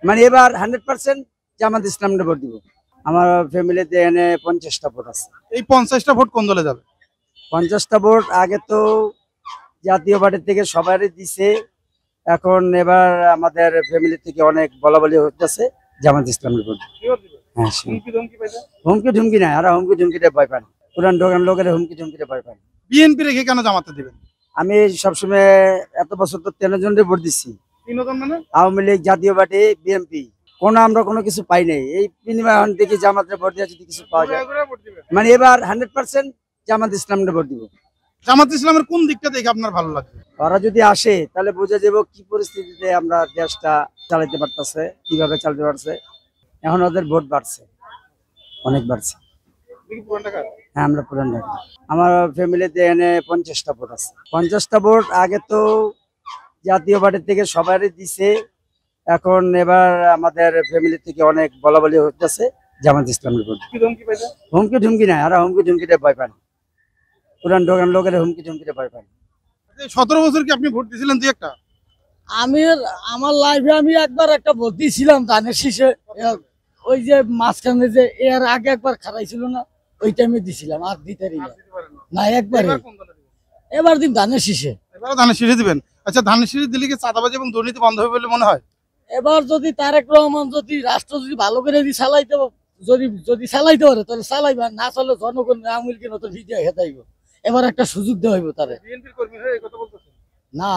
মানে এবার 100% জামাত ইসলামে ভোট দিব। আমার ফ্যামিলিতে এনে 50টা ভোট আছে। এই 50টা ভোট কোন দলে যাবে? 50টা ভোট আগে তো জাতীয় পার্টি থেকে সবারই দিছে, এখন এবার আমাদের ফ্যামিলি থেকে অনেক বলা বলি হচ্ছে জামাত ইসলামের ভোট। হ্যাঁ, হুমকি ঢুমকি নাই, আর হুমকি ঢুমকিতে ভয় পান, পুরান ঢোকান লোকের হুমকি ঢুমকিতে ভয় পান। বিএনপি রেখে কেন জামাতে দিবেন? আমি সবসময় এত বছর তো 3 জনের ভোট দিচ্ছি, মানে আওয়ামী লীগ, জাতীয় পার্টি, বিএনপি। আমরা কোনো কিছু পাই নাই, এই বিনিময় দেখি জামাতের ভোট দিয়ে যদি কিছু পাওয়া যায়, মানে এবার 100% জামাত ইসলামের ভোট দিব। জামাত ইসলামের কোন দিকটা দেখে আপনার ভালো লাগে? ওরা যদি আসে তাহলে বোঝা যাবে কি পরিস্থিতিতে আমরা দেশটা চালাতে পারতেছে, কিভাবে চালাতে পারছে। এখন ওদের ভোট বাড়ছে, অনেক বাড়ছে। হ্যাঁ, আমরা পুরান ঢাকা। আমার ফ্যামিলিতে এনে 50টা ভোট আছে। 50টা ভোট আগে তো জাতীয় পার্টি থেকে সবারই দিছে, এখন এবার আমাদের ফ্যামিলি থেকে অনেক বলা বলি হচ্ছে জামাত ইসলামের ভোট। হুমকি ঢুমকি নাই, আর হুমকি ঢুমকিতে ভয় পান, পুরান ঢোকান লোকের হুমকি ঢুমকিতে ভয় পান। 17 বছর কি আপনি ভোট দিয়েছিলেন? দুই একটা? আমি আমার লাইফে আমি একবার একটা ভোট দিয়েছিলাম ধানের শীষে, ওই যে মাঝখানে যে এর আগে একবার খারাইছিল না, ওই টাইমে দিছিলাম, আর দিতে না একবারে। এবার দিন ধানের শীষে। এবারও ধানের শীষে দিবেন? আচ্ছা, ধানের শীষে দিলে কি চাঁদাবাজি এবং দুর্নীতি বন্ধ হবে বলে মনে হয়? এবার যদি তারেক রহমান যদি রাষ্ট্র যদি ভালো করে চালাইতে যদি চালাইতে পারে তাহলে চালাইবে, না চালে জনগণ আওয়ামী লীগের মতো ভিডিও হেতাইব। এবার একটা সুযোগ দেওয়া হইব তারে। না,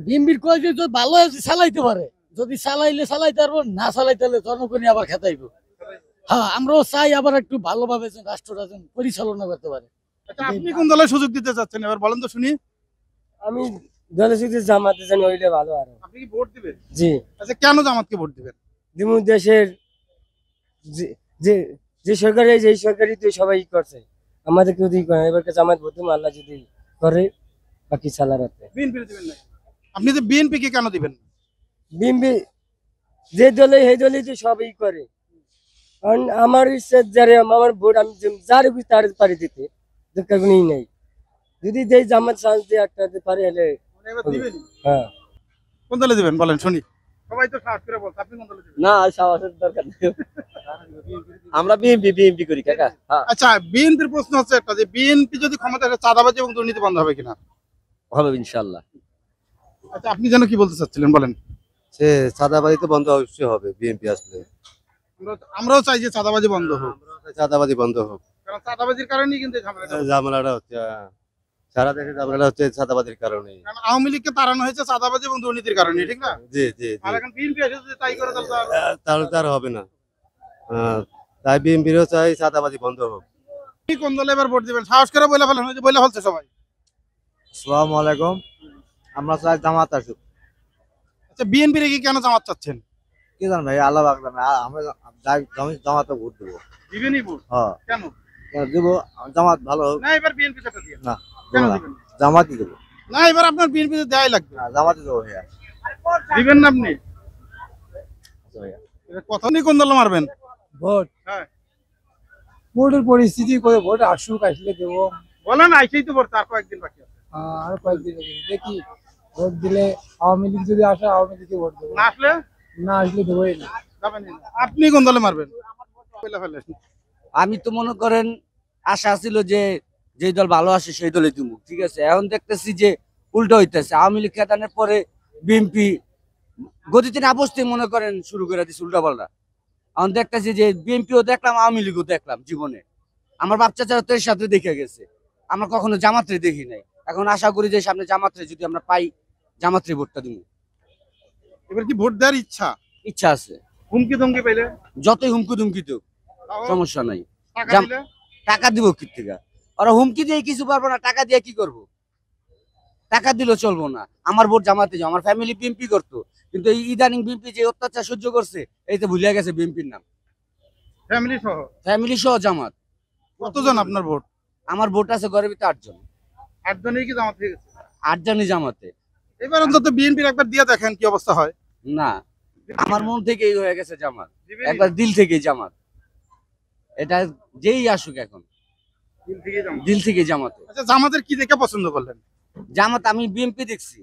বিএনপির কয় যে ভালো চালাইতে পারে, যদি চালাইলে চালাইতে পারবো, না চালাইতে হলে জনগণই আবার খেতাইব। হ্যাঁ, আমরাও চাই আবার একটু ভালোভাবে রাষ্ট্রটা পরিচালনা করতে পারে। আচ্ছা, আপনি কোন দলের সুযোগ দিতে চাচ্ছেন এবার বলেন তো শুনি? আমি দলে যদি জামাতে জানি ওইটা ভালো। আর আপনি কি ভোট দিবেন? জি। আচ্ছা, কেন জামাতকে ভোট দিবেন? দিমু দেশের যে যে সরকারি যেই সরকারি তো সবাই করছে, আমাদের কেউ দিই করে এবার জামাত ভোট দিমু, আল্লাহ যদি করে বাকি চালা রাখতে। বিএনপি দিবেন না? আপনি যে বিএনপি কে কেন দিবেন? বিএনপি যে দলে সেই দলে তো সবই করে, কারণ আমার ইচ্ছা যারে আমার ভোট আমি যার তার পারি দিতে দরকার নেই। যদি যেই জামাত চান্স দিয়ে একটা পারে হলে হ্যাঁ। কোন দলে দিবেন বলেন শুনি? সবাই তো সাহস করে বলছে, আপনি কোন দলে দিবেন? না, সাহসের দরকার নেই, আমরা বিএনপি করি কাকা। আচ্ছা, বিএনপির প্রশ্ন হচ্ছে একটা, যে বিএনপি যদি ক্ষমতা আসে চাঁদাবাজি এবং দুর্নীতি বন্ধ হবে কিনা? হবে ইনশাআল্লাহ। আচ্ছা, আপনি যেন কি বলতে চাচ্ছিলেন বলেন? সে চাঁদাবাজি তো বন্ধ অবশ্যই হবে বিএনপি আসলে। আমরাও চাই যে চাঁদাবাজি বন্ধ হোক, চাঁদাবাজি বন্ধ হোক, কারণ চাঁদাবাজির কারণেই কিন্তু এই ঝামেলাটা হচ্ছে। ঝামেলাটা হচ্ছে সারা দেশে ঝামেলাটা হচ্ছে চাঁদাবাজির কারণে। কারণ আওয়ামী লীগকে তাড়ানো হয়েছে চাঁদাবাজি এবং দুর্নীতির কারণে, ঠিক না? জি জি আর জি। এখন বিএনপি এসে যদি তাই করে তাহলে তাহলে তার হবে না। তাই বিএনপিরও চাই চাঁদাবাজি বন্ধ হোক। কি কোন দলে এবার ভোট দিবেন? সাহস করে বলে ফেলেন, বলে ফেলছে সবাই। আসসালামু আলাইকুম, আমরা চাই জামাত আসুক। আচ্ছা, বিএনপি রেখে কেন জামাত চাচ্ছেন? কি জান ভাই, আল্লাহ বাগদান আমরা জামাতে ভোট দেবো। দিবেনই ভোট? হ্যাঁ কেন দেবো, জামাত ভালো হোক। না, এবার বিএনপি টা দিয়ে না কেন না, দিবেন? জামাতই দেবো। না, এবার আপনার বিএনপি তে দেয়াই লাগবে। জামাতই দেবো ভাইয়া। দিবেন না আপনি? আচ্ছা ভাইয়া, কথা নিয়ে কোন দলে মারবেন? ভোট হ্যাঁ, ভোটের পরিস্থিতি করে ভোট আসুক, আসলে দেবো। বলেন, আইসেই তো ভোট, তার কয়েকদিন বাকি আছে। আর কয়েকদিন দেখি, ভোট দিলে আওয়ামী লীগ যদি আসে আওয়ামী লীগে ভোট দেবো, না আসলে না আসলে দেবোই না। যাবেনই না। আপনি কোন দলে মারবেন বলে ফেলেন? আমি তো মনে করেন আশা ছিল যে যেই দল ভালো আসে সেই দলে দিব, ঠিক আছে। এখন দেখতেছি যে উল্টো হইতেছে, আওয়ামী লীগ খেতানোর পরে বিএনপি গতিতে না বসতে মনে করেন শুরু করে দিচ্ছে উল্টা পাল্টা। এখন দেখতেছি যে বিএনপিও দেখলাম, আওয়ামী লীগও দেখলাম জীবনে। আমার বাচ্চা চারা তো এর সাথে দেখে গেছে, আমরা কখনো জামাতরে দেখি নাই। এখন আশা করি যে সামনে জামাতরে যদি আমরা পাই, জামাতরে ভোটটা দিব। এবার কি ভোট দেওয়ার ইচ্ছা আছে, হুমকি ধমকি পাইলে? যতই হুমকি ধুমকি তো তাও সমস্যা নাই। টাকা জাম- দিলে? টাকা দিব কি থেকে? ওরা হুমকি দিয়ে কিছু পারবো না, টাকা দিয়ে কি করব? টাকা দিলেও চলবো না। আমার ভোট জামাতে যাও, আমার ফ্যামিলি বিএনপি করতো, কিন্তু এই ইদানিং বিএনপি যে অত্যাচার সহ্য করছে, এই তো ভুলিয়া গেছে বিএনপির নাম। ফ্যামিলি সহ? ফ্যামিলি সহ জামাত। কতজন আপনার ভোট? আমার ভোট আছে ঘরের ভিতরে 8 জন। 8 জনেই কি জামাত হয়ে গেছে? 8 জনই জামাতে। এবার অন্তত বিএনপির একবার দিয়ে দেখেন কি অবস্থা হয়। না, আমার মন থেকেই হয়ে গেছে জামাত, দিবেনই? একবার দিল থেকেই জামাত। এটা যেই আসুক এখন দিল থেকেই জামাত? দিল থেকে জামাতে। আচ্ছা, জামাতের কি দেখে পছন্দ করলেন? জামাত আমি বিএনপি দেখছি,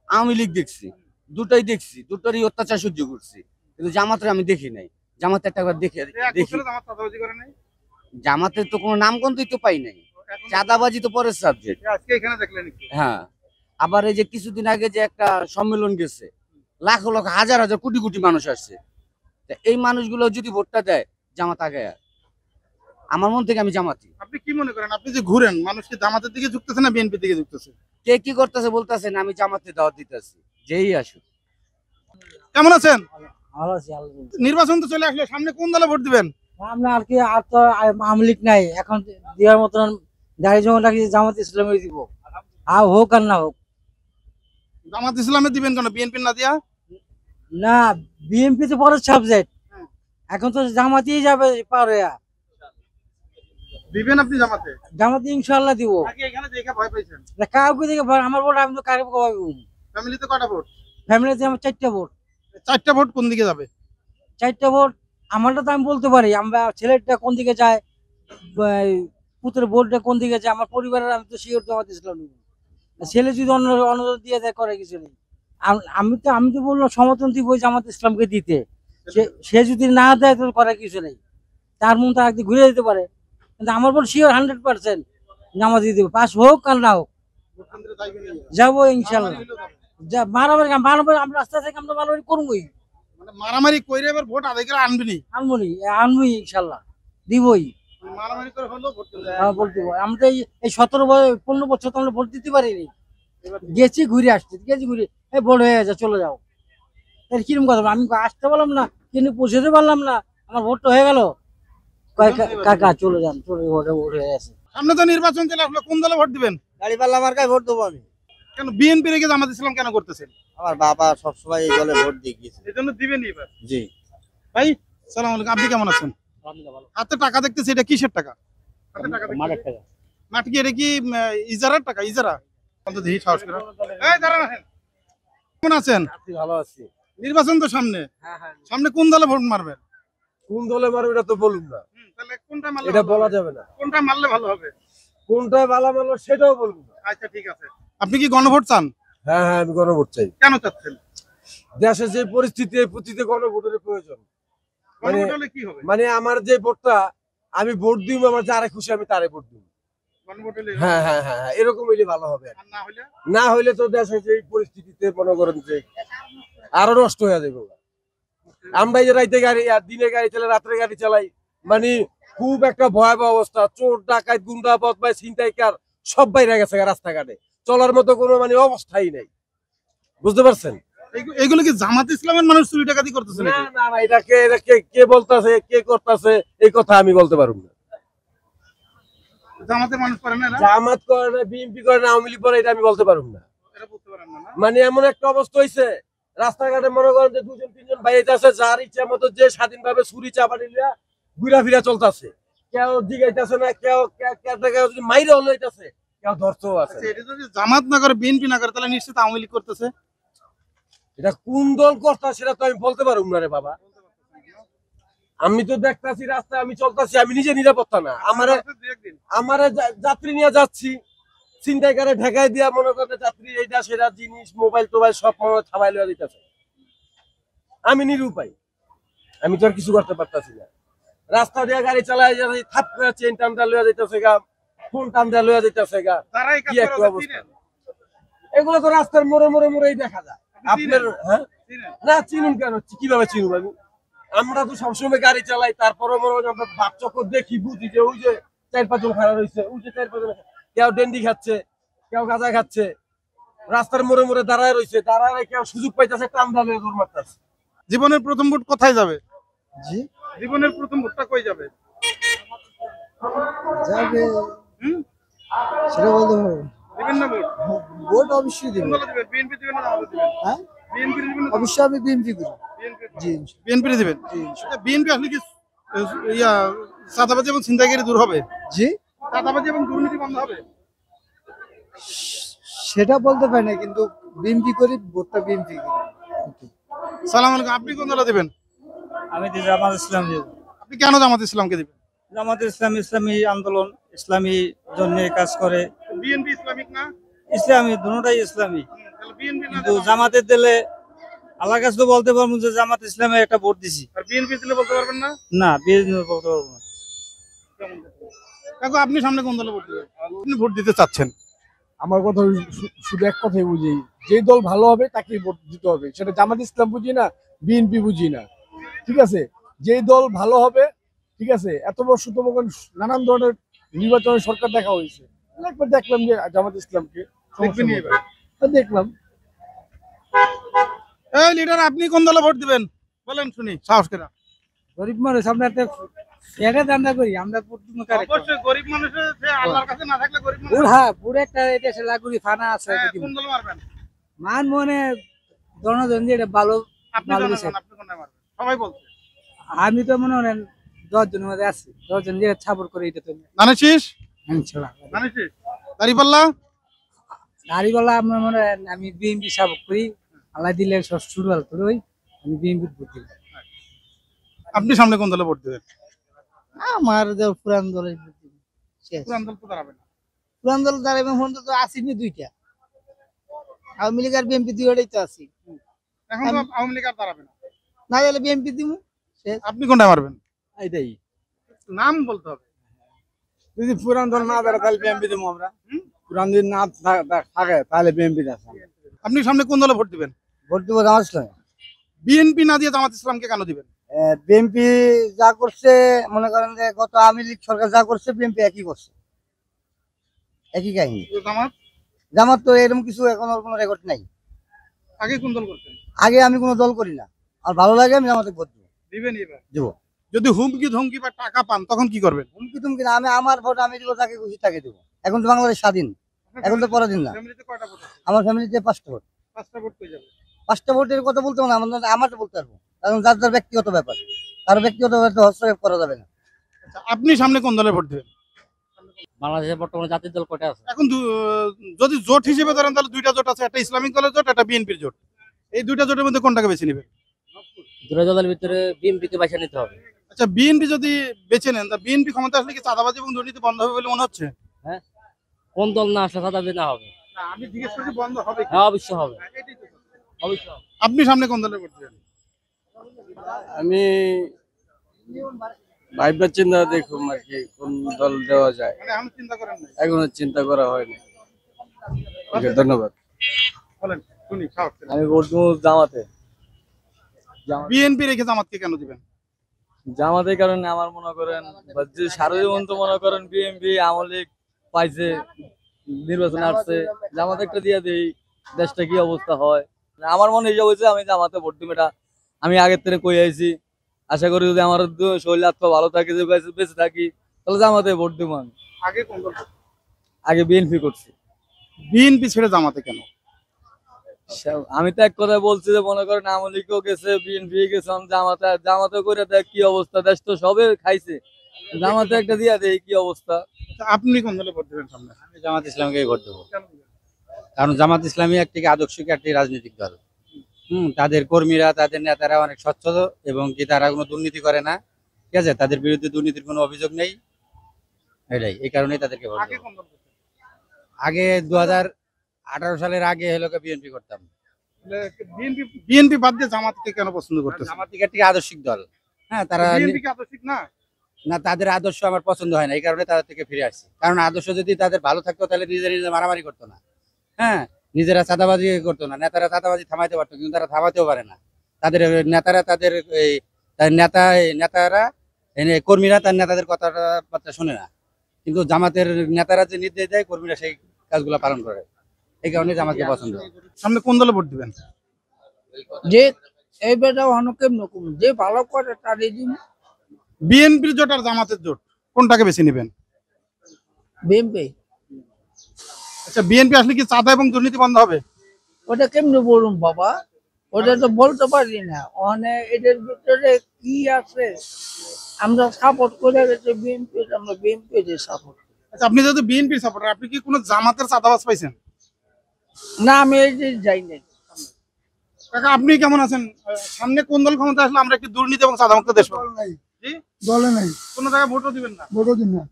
আওয়ামী লীগ দেখছি, দুটোই দেখছি, দুটোরই অত্যাচার সহ্য করছি। কিন্তু জামাতের আমি দেখি নাই। জামাতে একটা বার দেখি এক দেখি বছরে জামাত চাঁদাবাজি করে নাই? জামাতের তো কোনো নামগন্ধই তো পাই নাই। এখন চাঁদাবাজি তো পরের সাবজেক্ট। আজকে এখানে দেখলেন একটু। হ্যাঁ, আবার এই যে কিছুদিন আগে যে একটা সম্মেলন গেছে, লাখ লাখ হাজার হাজার কোটি কোটি মানুষ আসছে। তা এই মানুষগুলো যদি ভোটটা দেয় জামাত আগে, আমার মন থেকে আমি জামাতি। আপনি কি মনে করেন, আপনি যে ঘুরেন, মানুষ কি জামাতের দিকে ঝুঁকতেছে না বিএনপির দিকে ঝুঁকতেছে? কে কি করতেছে বলতেছে না, আমি জামাতে দাওয়াত দিতেছি, যেই আসুক। কেমন আছেন? ভালো আছি নির্বাচন তো চলে আসলো, সামনে কোন দলে ভোট দিবেন? আমরা আর কি আর তো আওয়ামী লীগ নাই এখন, দেওয়ার মতন দাঁড়িয়ে জমা রাখি জামাত ইসলামের দিব, আর হোক আর না হোক। জামাত ইসলামে দিবেন কেন, বিএনপি না দিয়া? না, বিএনপি তো পরের সাবজেক্ট, এখন তো জামাতেই যাবে পারে। দিবেন আপনি জামাতে? জামাতে ইনশাল্লাহ দিব। নাকি এখানে দেখে ভয় পাইছেন? না, কাউকে দেখে আমার ভোট আমি তো কাকে পাবো। ফ্যামিলিতে কটা ভোট? ফ্যামিলিতে আমার 4টা ভোট। 4টা ভোট কোন দিকে যাবে? 4টা ভোট আমারটা তো আমি বলতে পারি, আমরা ছেলেটা কোন দিকে যায়, পুত্রের ভোটটা কোন দিকে যায়, আমার পরিবারের আমি তো শিওর জামাত ইসলাম নিব। ছেলে যদি অন্য অন্য দিয়ে দেয় করে কিছু নেই। আমি তো বললাম সমর্থন দিব ওই জামাত ইসলামকে দিতে। সে যদি না দেয় তো করার কিছু নেই, তার মন তো একদিন ঘুরে যেতে পারে। কিন্তু আমার বল শিওর 100% জামাত দিয়ে দেবো, পাস হোক আর না হোক ভোটকেন্দ্রে যাইবেন না? যাবো ইনশাল্লাহ। মারামারি হলেও যাবেন? যা মারামারি আমরা রাস্তা থেকে আমরা মারামারি করবোই, মানে মারামারি কইরে এবার ভোট আদায় করে আনবেনি? আনবই ইনশাল্লাহ, দিবই। মারামারি করে হলেও ভোট কেন্দ্রে বলতে পারি আমরা তো এই 15 বছর তো আমরা ভোট দিতে পারিনি, গেছি ঘুরে আসছি, গেছি ঘুরে এই ভোট হয়ে গেছে চলে যাও। এর কিরকম কথা, আমি আসতে পারলাম না, কিন্তু পৌঁছতে পারলাম না, আমার ভোটটা হয়ে গেল, কাকা চলে যান, চলে ভোট হয়ে গেছে। সামনে তো নির্বাচন চলে আসলো, কোন দলে ভোট দিবেন? গাড়ি পাল্লা মার্কায় ভোট দেবো আমি। কেন বিএনপি রেখে জামাত ইসলাম কেন করতেছেন? আমার বাবা সবসময় এই দলে ভোট দিয়ে গিয়েছে। এই জন্য দিবেন এবার? জি। ভাই সালাম আলাইকুম, আপনি কেমন আছেন? হাতে টাকা দেখতেছি, এটা কিসের টাকা? হাতে টাকা দেখতেছি। মাঠ কি, এটা কি ইজারার টাকা? ইজারা? অন্তত দেখি সাহস করে। এই দাঁড়ান, আসেন। কেমন আছেন? ভালো আছি। নির্বাচন তো সামনে, সামনে কোন দলে ভোট মারবেন? কোন দলে মারবে এটা তো বলুন না, তাহলে কোনটা মারলে এটা ভালো বলা হবে? যাবে না। কোনটা মারলে ভালো হবে? কোনটা ভালো মারলো সেটাও বলবো না। আচ্ছা ঠিক আছে। আপনি কি গণভোট চান? হ্যাঁ হ্যাঁ, আমি গণভোট চাই। কেন চাচ্ছেন? দেশের যে পরিস্থিতি, এই প্রতিতে গণভোটের প্রয়োজন। গণভোট হলে কি হবে? মানে আমার যে ভোটটা, আমি ভোট দিব, আমার যারে খুশি আমি তারে ভোট দিব। গণভোট হলে হ্যাঁ হ্যাঁ হ্যাঁ হ্যাঁ, এরকম হইলে ভালো হবে। আর না হলে? না হইলে তো দেশের যে পরিস্থিতিতে মনে করেন যে আরো নষ্ট হয়ে যাবে। আমরা এই যে রাইতে গাড়ি আর দিনে গাড়ি চালাই, রাত্রে গাড়ি চালাই, মানে খুব একটা ভয়াবহ অবস্থা। চোর ডাকাত গুন্ডা বদমাইশ ছিনতাইকার সব বাইরে গেছে রাস্তাঘাটে, চলার মতো কোনো মানে অবস্থাই নাই, বুঝতে পারছেন? এগুলো কি জামাত ইসলামের মানুষ চুরি ডাকাতি করতেছে না নাকি? না না, এটা কে বলতেছে, কে করতেছে এই কথা আমি বলতে পারবো না। জামাতের মানুষ করে না এরা? জামাত করে না, বিএনপি করে না, আওয়ামী লীগ করে, এটা আমি বলতে পারবো না। এরা বুঝতে পারেন না, না? মানে এমন একটা অবস্থা হয়েছে রাস্তাঘাটে, মনে করেন যে 2-3 বাইরে আছে, যার ইচ্ছা মতো যে স্বাধীনভাবে ছুরি চাপাটি নিয়ে ঘুরা ফিরা চলতেছে, কেউ জিগাইতেছে না, কেউ যদি মাইরে হলো হইতাছে, কেউ ধরতেও আছে। আচ্ছা, এটা যদি জামাত না করে বিএনপি না করে তাহলে নিশ্চিত আওয়ামী লীগ করতেছে। এটা কোন দল করতে সেটা তো আমি বলতে পারবো না রে বাবা। আমি তো দেখতাছি রাস্তায় আমি চলতেছি, আমি নিজে নিরাপত্তা না, আমার যাত্রী নিয়ে যাচ্ছি, ছিনতাইকারে ঢেকাই দিয়া মনে করতে যাত্রী এইটা সেটা জিনিস মোবাইল টোবাইল সব মনে থামাই লইয়া দিতেছে, আমি নিরুপায়, আমি তো আর কিছু করতে পারতাছি না। রাস্তা দিয়ে গাড়ি চালাই যাচ্ছি, থাপ করে চেন টানটা লইয়া যাইতেছে গা, ফোন টানটা লইয়া যাইতেছে গা, যারা এই কাজ কি করে একটা ওদের অবস্থা। চিনেন? এগুলো তো রাস্তার মোড়ে মোড়ে মোড়েই দেখা যায়। আপনি আপনার চিনেন? হ্যাঁ চিনেন? না, চিনুন কেন, কিভাবে চিনুন আমি? আমরা তো সবসময় গাড়ি চালাই, তারপরে মনে হয় আমরা বাপ চক্কর দেখি, বুঝি যে ওই যে 4-5 জন খারাপ রয়েছে, ওই যে 4-5 জন, কেউ ডেন্ডি খাচ্ছে, কেউ গাঁজা খাচ্ছে, রাস্তার মোড়ে মোড়ে দাঁড়ায় রয়েছে, দাঁড়ায় কেউ সুযোগ পাইতেছে, টান দালে দৌড় মারতেছে। জীবনের প্রথম ভোট কোথায় যাবে? জি জীবনের প্রথম ভোটটা কই যাবে? যাবে, হুম? সেটা বলতে পারবো। দিবেন না ভোট? ভোট অবশ্যই কোন দলে দিবেন? বিএনপি দিবেন না জামাতে দিবেন? হ্যাঁ, বিএনপি দিবেন না? অবশ্যই আমি বিএনপি করি। জি বিএনপি দিবেন? বিএনপি আসলে কি ইয়া চাঁদাবাজি এবং ছিনতাইকারী দূর হবে? জি, চাঁদাবাজি এবং দুর্নীতি বন্ধ হবে? সেটা বলতে পারি না, কিন্তু বিএনপি করি, ভোটটা বিএনপি করি। সালাম আলাইকুম, আপনি কোন দলে দিবেন? আমি জামাত ইসলাম দিব। আপনি কেন জামাত ইসলামকে দিবেন? জামাত ইসলাম ইসলামী আন্দোলন, ইসলামী জন্য কাজ করে। বিএনপি ইসলামিক না? ইসলামী দুটোটাই ইসলামী, তাহলে বিএনপি না কিন্তু জামাতের দিলে আল্লাহর কাছে তো বলতে পারবো যে জামাত ইসলামে একটা ভোট দিছি। আর বিএনপি দিলে বলতে পারবেন না? না, বিএনপি বলতে পারবো না। কাকু আপনি সামনে কোন দলে ভোট দিবেন? আপনি ভোট দিতে চাচ্ছেন? আমার কথা শুধু এক কথাই বুঝি, যে দল ভালো হবে তাকেই ভোট দিতে হবে। সেটা জামাত ইসলাম বুঝি না, বিএনপি বুঝি না, ঠিক আছে? যে দল ভালো হবে, ঠিক আছে? এত বছর তো নানান ধরনের নির্বাচনের সরকার দেখা হয়েছে, একবার দেখলাম যে জামাত ইসলামকে দেখবেন এবার? দেখলাম। এই লিডার, আপনি কোন দলে ভোট দিবেন বলেন শুনি সাহস করে। গরিব মানুষ আমরা একটা ফেরে দান্দা করি, আমরা অবশ্যই গরিব মানুষের যে আল্লাহর কাছে না থাকলে গরিব মানুষ। হ্যাঁ পুরো একটা দেশে লাগুরি ফানা আছে। কোন দলে মারবেন? মান মনে জনজন যে এটা ভালো। আপনি কোনটা মারবেন? সবাই বলছে। আমি তো মনে করেন 10 জনের মধ্যে আছি, 10 জন যে সাপোর্ট করে এটা তো জানিস ইনশাআল্লাহ। দাঁড়িপাল্লা দাড়িওয়ালা আমরা মনে হয় আমি বিএনপি সাপোর্ট করি। আল্লাহ দিলে সব শুরু হই, আমি বিএনপি ভোট দিই। আপনি সামনে কোন দলে ভোট দিবেন? আমার যে পুরান দলের পুরান দল তো দাঁড়াবে না। পুরান দল দাঁড়াবে তো আসিনি দুইটা, আওয়ামী লীগ আর বিএনপি দুইটাই তো আছি। এখন তো আওয়ামী লীগ আর দাঁড়াবে না। না গেলে বিএনপি দিব। আপনি কোনটা মারবেন? এটাই নাম বলতে হবে। যদি পুরান দল না দাঁড়ায় তাহলে বিএনপি দেবো আমরা। পুরান যদি না থাকে তাহলে বিএনপি আছে। আপনি সামনে কোন দলে ভোট দিবেন? ভোট দিব জামাত ইসলাম। বিএনপি না দিয়ে জামাত ইসলামকে কেন দিবেন? বিএনপি যা করছে, মনে করেন যে গত আওয়ামী লীগ সরকার যা করছে বিএনপি একই করছে, একই কাহিনী। জামাত জামাত তো এরকম কিছু এখন কোনো রেকর্ড নাই। আগে কোন দল করতেন? আগে আমি কোনো দল করি না, আর ভালো লাগে আমি জামাতে ভোট দেবো। দিবেন এবার? দেবো। যদি হুমকি ধমকি বা টাকা পান তখন কি করবেন? হুমকি তুমকি না, আমি আমার ভোট আমি দিব, যাকে খুশি তাকে দেবো। এখন তো বাংলাদেশ স্বাধীন, এখন তো পরাধীন না। ফ্যামিলিতে কয়টা ভোট আছে? আমার ফ্যামিলিতে 5টা ভোট। 5টা ভোট পেয়ে যাবে। 5টা ভোটের কথা বলতে হবে না, আমার তো বলতে পারবো, কারণ যার যার ব্যক্তিগত ব্যাপার, কারো ব্যক্তিগত ব্যাপারে হস্তক্ষেপ করা যাবে না। আচ্ছা, আপনি সামনে কোন দলে ভোট দিবেন? বাংলাদেশের বর্তমানে জাতীয় দল কয়টা আছে? এখন যদি জোট হিসেবে ধরেন তাহলে 2টা জোট আছে, একটা ইসলামিক দলের জোট, একটা বিএনপির জোট। এই 2টা জোটের মধ্যে কোনটাকে বেছে নেবেন? দুটো দলের ভিতরে বিএনপিকে বাছা নিতে হবে। আচ্ছা, বিএনপি যদি বেছে নেন তা বিএনপি ক্ষমতা আসলে কি চাঁদাবাজি এবং দুর্নীতি বন্ধ হবে বলে মনে হচ্ছে? হ্যাঁ, কোন দল না আসলে চাঁদাবাজি না হবে? না, আমি জিজ্ঞেস করছি বন্ধ হবে কি? হ্যাঁ, অবশ্যই হবে। এটাই তো কথা। অবশ্যই হবে। আপনি সামনে কোন দলে ভোট দিবেন? আমি ভাইবার চিন্তা দেখুন আর কি কোন দল দেওয়া যায়, মানে এখন চিন্তা করেন না? এখনো চিন্তা করা হয়নি। ওকে, ধন্যবাদ। বলেন শুনি সাহস করে। আমি ভোট দেবো জামাতে। বিএনপি রেখে জামাতকে কেন দিবেন? জামাতের কারণে আমার মনে করেন যে সারা জীবন তো মনে করেন বিএনপি আওয়ামী লীগ পাইছে, নির্বাচন আসছে, জামাতে একটা দিয়ে দিই, দেশটা কি অবস্থা হয়। আমার মনে হিসাব হয়েছে আমি জামাতে ভোট দিব। এটা আমি আগের থেকে কই আইছি, আশা করি যদি আমার শরীর আত্মা ভালো থাকে, যে বেঁচে থাকি, তাহলে জামাতে ভোট দিব। আমি আগে কোন দল করতেন? আগে বিএনপি করছি। বিএনপি ছেড়ে জামাতে কেন? আমি তো এক কথা বলছি যে মনে করেন আওয়ামী লীগও গেছে, বিএনপি গেছে, জামাতে করে দেখ কি অবস্থা, দেশ তো সবে খাইছে, জামাতে একটা দিয়া দেয় কি অবস্থা। আচ্ছা, আপনি কোন দলে ভোট দিবেন সামনে? আমি জামাত ইসলামকে ভোট দেবো, কারণ জামাত ইসলামী একটি আদর্শিক একটি রাজনৈতিক দল। তাদের কর্মীরা, তাদের নেতারা অনেক স্বচ্ছ এবং কি তারা কোনো দুর্নীতি করে না, ঠিক আছে? তাদের বিরুদ্ধে দুর্নীতির কোনো অভিযোগ নেই, এটাই এই কারণেই তাদেরকে ভোট আগে দেবো। কোন দল করতেন? আগে 2018 সালের আগে হলো বিএনপি করতাম। বিএনপি বাদ দিয়ে জামাতকে কেন পছন্দ করতেছেন? জামাত একটি আদর্শিক দল। হ্যাঁ, তারা বিএনপি কি আদর্শিক না? না, তাদের আদর্শ আমার পছন্দ হয় না, এই কারণে তাদের থেকে ফিরে আসছি। কারণ আদর্শ যদি তাদের ভালো থাকতো তাহলে নিজেরা মারামারি করতো না, হ্যাঁ, নিজেরা চাঁদাবাজি করতো না। নেতারা চাঁদাবাজি থামাইতে পারতো, কিন্তু তারা থামাতেও পারে না। তাদের নেতারা তাদের নেতারা কর্মীরা তার নেতাদের কথাবার্তা শোনে না, কিন্তু জামাতের নেতারা যে নির্দেশ দেয় কর্মীরা সেই কাজগুলো পালন করে, এই কারণে জামাতকে পছন্দ। সামনে কোন দলে ভোট দিবেন? যে এই বেটা অনেকের নকুম যে ভালো করে তারই দিন। বিএনপির জোট আর জামাতের জোট কোনটাকে বেছে নেবেন? বিএনপি আচ্ছা, বিএনপি আসলে কি চাঁদা এবং দুর্নীতি বন্ধ হবে? ওটা কেমনে বলুন বাবা, ওটা তো বলতে পারি না। অনেক এদের ভিতরে কি আছে, আমরা সাপোর্ট করে গেছি বিএনপি, আমরা বিএনপি সাপোর্ট। আচ্ছা, আপনি যেহেতু বিএনপির সাপোর্টার, আপনি কি কোনো জামাতের চাঁদাবাজ পাইছেন? না, আমি এই যে যাই নাই। কাকা, আপনি কেমন আছেন? সামনে কোন দল ক্ষমতা আসলে আমরা একটি দুর্নীতি এবং চাঁদামুক্ত দেশ পাবো? জি? দলে নাই, কোনো জায়গায় ভোটও দিবেন না? ভোটও দিন না,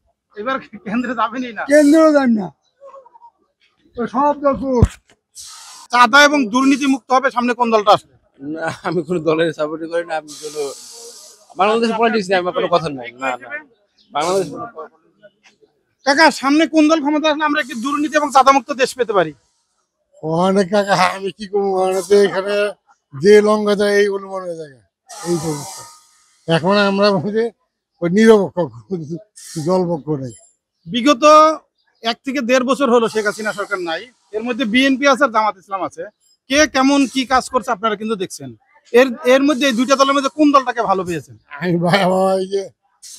এবার কেন্দ্রে যাবেনই না? কেন্দ্রেও যান না, সব দল চাঁদা এবং দুর্নীতি মুক্ত হবে সামনে কোন দলটা আসবে? না আমি কোনো দলের সাপোর্ট করি না, আমি কোনো বাংলাদেশের পলিটিক্স নিয়ে আমার কোনো কথা নাই। না না, বাংলাদেশ কাকা সামনে কোন দল ক্ষমতা আসলে আমরা একটি দুর্নীতি এবং চাঁদামুক্ত দেশ পেতে পারি? অনেক কাকা আমি কি করবো, এখানে যে লঙ্কা যায় এই অনুমান হয়ে যায় এই সমস্যা। এখন আমরা বলছি ওই নিরপেক্ষ জলপক্ষ নেই। বিগত 1 থেকে 1.5 বছর হলো শেখ হাসিনা সরকার নাই, এর মধ্যে বিএনপি আছে আর জামাত ইসলাম আছে। কে কেমন কি কাজ করছে আপনারা কিন্তু দেখছেন। এর মধ্যে এই দুইটা দলের মধ্যে কোন দলটাকে ভালো পেয়েছেন? আমি এই যে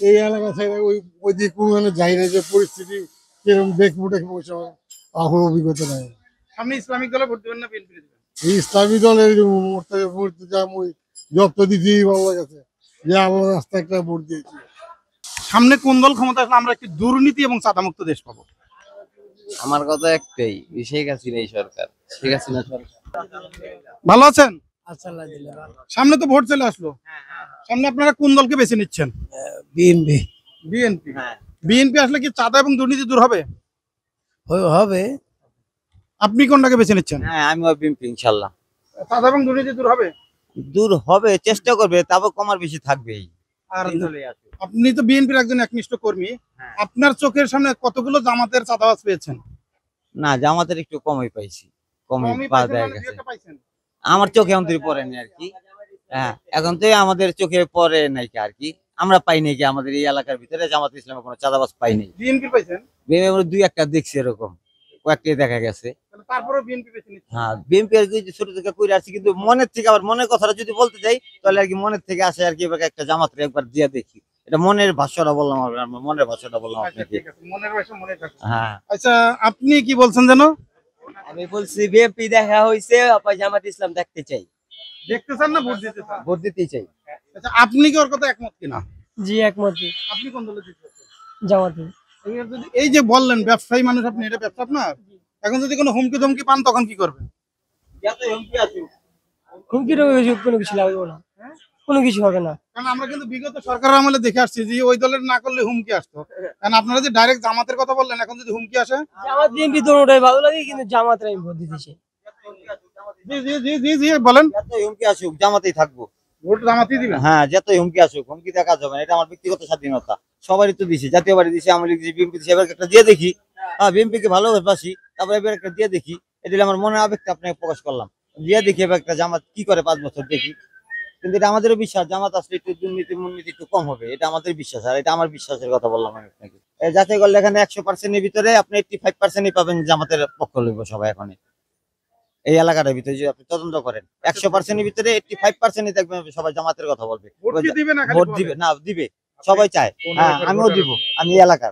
এই এলাকা ছেড়ে ওই দিকে কোনো যাই না, যে পরিস্থিতি কিরকম দেখবো এখন অভিজ্ঞতা নাই। সামনে ইসলামিক দলে ভোট দিবেন না বিএনপি দিবেন? এই ইসলামী দলের জব তো দিতেই ভালো লাগছে যে আল্লাহ রাস্তা একটা ভোট দিয়েছি। সামনে কোন দল ক্ষমতা আসলে আমরা একটি দুর্নীতি এবং চাঁদামুক্ত দেশ পাবো? আমার কথা একটাই, শেখ হাসিনা সরকার, শেখ হাসিনা সরকার। ভালো আছেন? আচ্ছা সামনে তো ভোট চলে আসলো, সামনে আপনারা কোন দলকে বেছে নিচ্ছেন? BNP BNP. বিএনপি আসলে কি চাঁদা এবং দুর্নীতি দূর হবে? হবে। আপনি কোনটাকে বেছে নিচ্ছেন? হ্যাঁ আমি বিএনপি ইনশাল্লাহ। চাঁদা এবং দুর্নীতি দূর হবে? দূর হবে, চেষ্টা করবে, তারপর কমার বেশি থাকবেই। আর আপনি তো বিএনপির একজন একনিষ্ঠ কর্মী, আপনার চোখের সামনে কতগুলো জামাতের চাঁদাবাজ পেয়েছেন? না, জামাতের একটু কমই পাইছি, কমই কমই পাওয়া পাইছেন যায় মানে গেছে। 2-1 পাইছেন? আমার চোখে অন্তরে পড়েনি আর কি। হ্যাঁ, এখন তো আমাদের চোখে পড়ে নাই আর কি। আমরা পাই নাই কি আমাদের এই এলাকার ভিতরে জামাত ইসলামের কোনো চাঁদাবাজ পাই নাই। বিএনপি পাইছেন? আমরা 2-1টা দেখছি, এরকম কয়েকটাই দেখা গেছে। তারপরে বিএনপি বেছে নিচ্ছেন? হ্যাঁ, বিএনপি আর কি ছোট থেকে করে আসছি, কিন্তু মনের থেকে আবার মনের কথাটা যদি বলতে যাই তাহলে আর কি মনের থেকে আসে আর কি। এবার একটা জামাতের একবার দিয়ে দেখি, এটা মনের ভাষাটা বললাম, মনের ভাষাটা বললাম আচ্ছা, আপনাকে। ঠিক আছে, মনের ভাষা মনে থাকবে। হ্যাঁ, আচ্ছা আপনি কি বলছেন যেন? আমি বলছি বিএনপি দেখা হয়েছে, জামাত ইসলাম দেখতে চাই। দেখতে চান না ভোট দিতে চান? ভোট দিতে চাই। আচ্ছা আপনি কি ওর কথা একমত কিনা? জি একমত। আপনি কোন দলে দিতে চাচ্ছেন? জামাতে। এই যে বললেন ব্যবসায়ী মানুষ আপনি, এটা ব্যবসা আপনার, এখন যদি কোনো হুমকি ধমকি পান তখন কি করবেন? হুমকির কোনো কিছু লাগবে না, কোনো কিছু হবে না। কারণ আমরা কিন্তু বিগত সরকারের আমলে দেখে আসছি যে ওই দলের না করলে হুমকি আসতো। কারণ আপনারা যে ডাইরেক্ট জামাতের কথা বললেন, এখন যদি হুমকি আসে? জামাত বিএনপি দুটোটাই ভালো লাগে, কিন্তু জামাতের আমি ভোট দিতে চাই। জি জি জি জি জি বলেন। যতই হুমকি আসুক জামাতেই থাকবো। ভোট জামাতই দিবেন? হ্যাঁ, যতই হুমকি আসুক, হুমকি দেখা যাবে না, এটা আমার ব্যক্তিগত স্বাধীনতা। সবারই তো দিছি, জাতীয় বাড়ি দিছি, আওয়ামী লীগ দিছি, বিএনপি দিছি, এবার একটা দিয়ে দেখি। হ্যাঁ, বিএনপি কে ভালোবাসি, তারপরে এবার একটা দিয়ে দেখি। এটা আমার মনে আবেগটা আপনাকে প্রকাশ করলাম। দিয়ে দেখি এবার একটা জামাত কি করে 5 বছর দেখি। কিন্তু এটা আমাদেরও বিশ্বাস, জামাত আসলে একটু দুর্নীতি একটু কম হবে, এটা আমাদের বিশ্বাস। আর এটা আমার বিশ্বাসের কথা বললাম আমি আপনাকে। যাচাই করলে এখানে 100% এর ভিতরে আপনি 85%ই পাবেন জামাতের পক্ষ লইব সবাই। এখন এই এলাকাটার ভিতরে যদি আপনি তদন্ত করেন 100% এর ভিতরে 85%ই দেখবেন সবাই জামাতের কথা বলবে। ভোট কি দিবে না খালি ভোট বলে? দিবে না, দিবে, সবাই চায়। হ্যাঁ, আমিও দিব। আমি এলাকার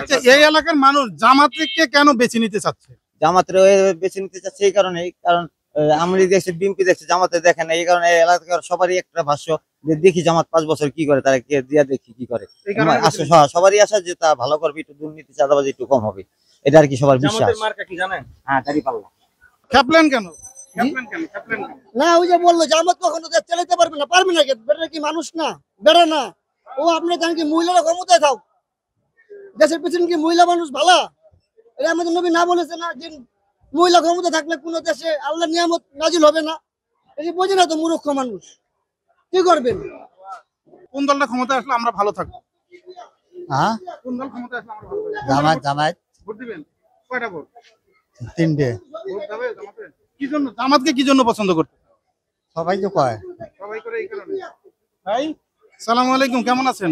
আচ্ছা এই এলাকার মানুষ জামাতকে কেন বেছে নিতে চাচ্ছে? জামাতের বেছে নিতে চাচ্ছে এই কারণে, কারণ আমি দেখছি বিএনপি দেখছে, জামাতে দেখে না। এই কারণে এই এলাকার সবারই একটা ভাষ্য যে দেখি জামাত 5 বছর কি করে, তারা দিয়া দেখি কি করে। এই কারণে বেছে নিতে সবারই আশা যে তা ভালো করবে, একটু দুর্নীতি চাঁদাবাজি একটু কম হবে, এটা আর কি সবার বিশ্বাস। জামাতের মার্কা কি জানেন? হ্যাঁ, দাঁড়িপাল্লা। খেপলেন কেন? খেপলেন কেন? খেপলেন কেন? না, ওই যে বললো জামাত কখনো দেশ চালাতে পারবে না, পারবে না। বেটা কি মানুষ না, বেড়া না ও। আপনি জানেন কি মহিলারা ক্ষমতায় থাক, দেশের পেছনে কি মহিলা মানুষ ভালো? এটা আমাদের নবী না বলেছে না যে মহিলা ক্ষমতা থাকলে কোন দেশে আল্লাহ নিয়ামত নাজিল হবে না? এই যে বোঝে না তো, মূর্খ মানুষ। কি করবেন? কোন দলটা ক্ষমতায় আসলে আমরা ভালো থাকবো? হ্যাঁ, কোন দল ক্ষমতায় আসলে আমরা ভালো থাকবো? জামাত ভোট দিবেন? কয়টা ভোট? 3টে। ভোট যাবে জামাতে? কি জন্য জামাতকে কি জন্য পছন্দ করতে? সবাই তো কয়। সবাই করে এই কারণে। ভাই সালাম আলাইকুম, কেমন আছেন?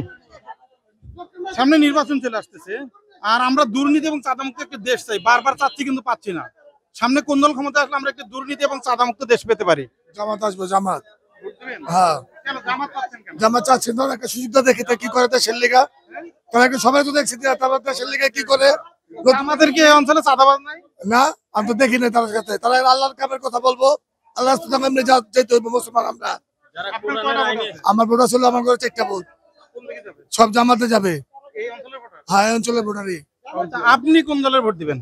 সামনে নির্বাচন চলে আসতেছে, আর আমরা দুর্নীতি এবং চাঁদামুক্ত একটা দেশ চাই, বারবার চাচ্ছি কিন্তু পাচ্ছি না। সামনে কোন দল ক্ষমতায় আসলে আমরা একটা দুর্নীতি এবং চাঁদামুক্ত দেশ পেতে পারি? জামাত আসবো, জামাত। ভোট দিবেন? হ্যাঁ, কেন জামাত পাচ্ছেন কেন? জামাত চাচ্ছে ধর একটা সুযোগটা দেখি তা কি করে দেশের লিগা। তারা একটু সবাই তো দেখছি তারপর দেশের লিগা কি করে। আমাদের কি এই অঞ্চলে চাঁদাবাজ নাই? না, আমি তো দেখি না তাদের কাছে। তারা আল্লাহর কামের কথা বলবো, আল্লাহ এমনি যেতে হইব মুসলমান আমরা। আপনার কয়টা ভোট আছে? আমার ভোট আসলে আমার ঘরে 4টা ভোট, কোন দিকে যাবে? সব জামাতে যাবে। এই অঞ্চলের ভোটার? হ্যাঁ, এই অঞ্চলের ভোটারই। আচ্ছা, আপনি কোন দলের ভোট দিবেন?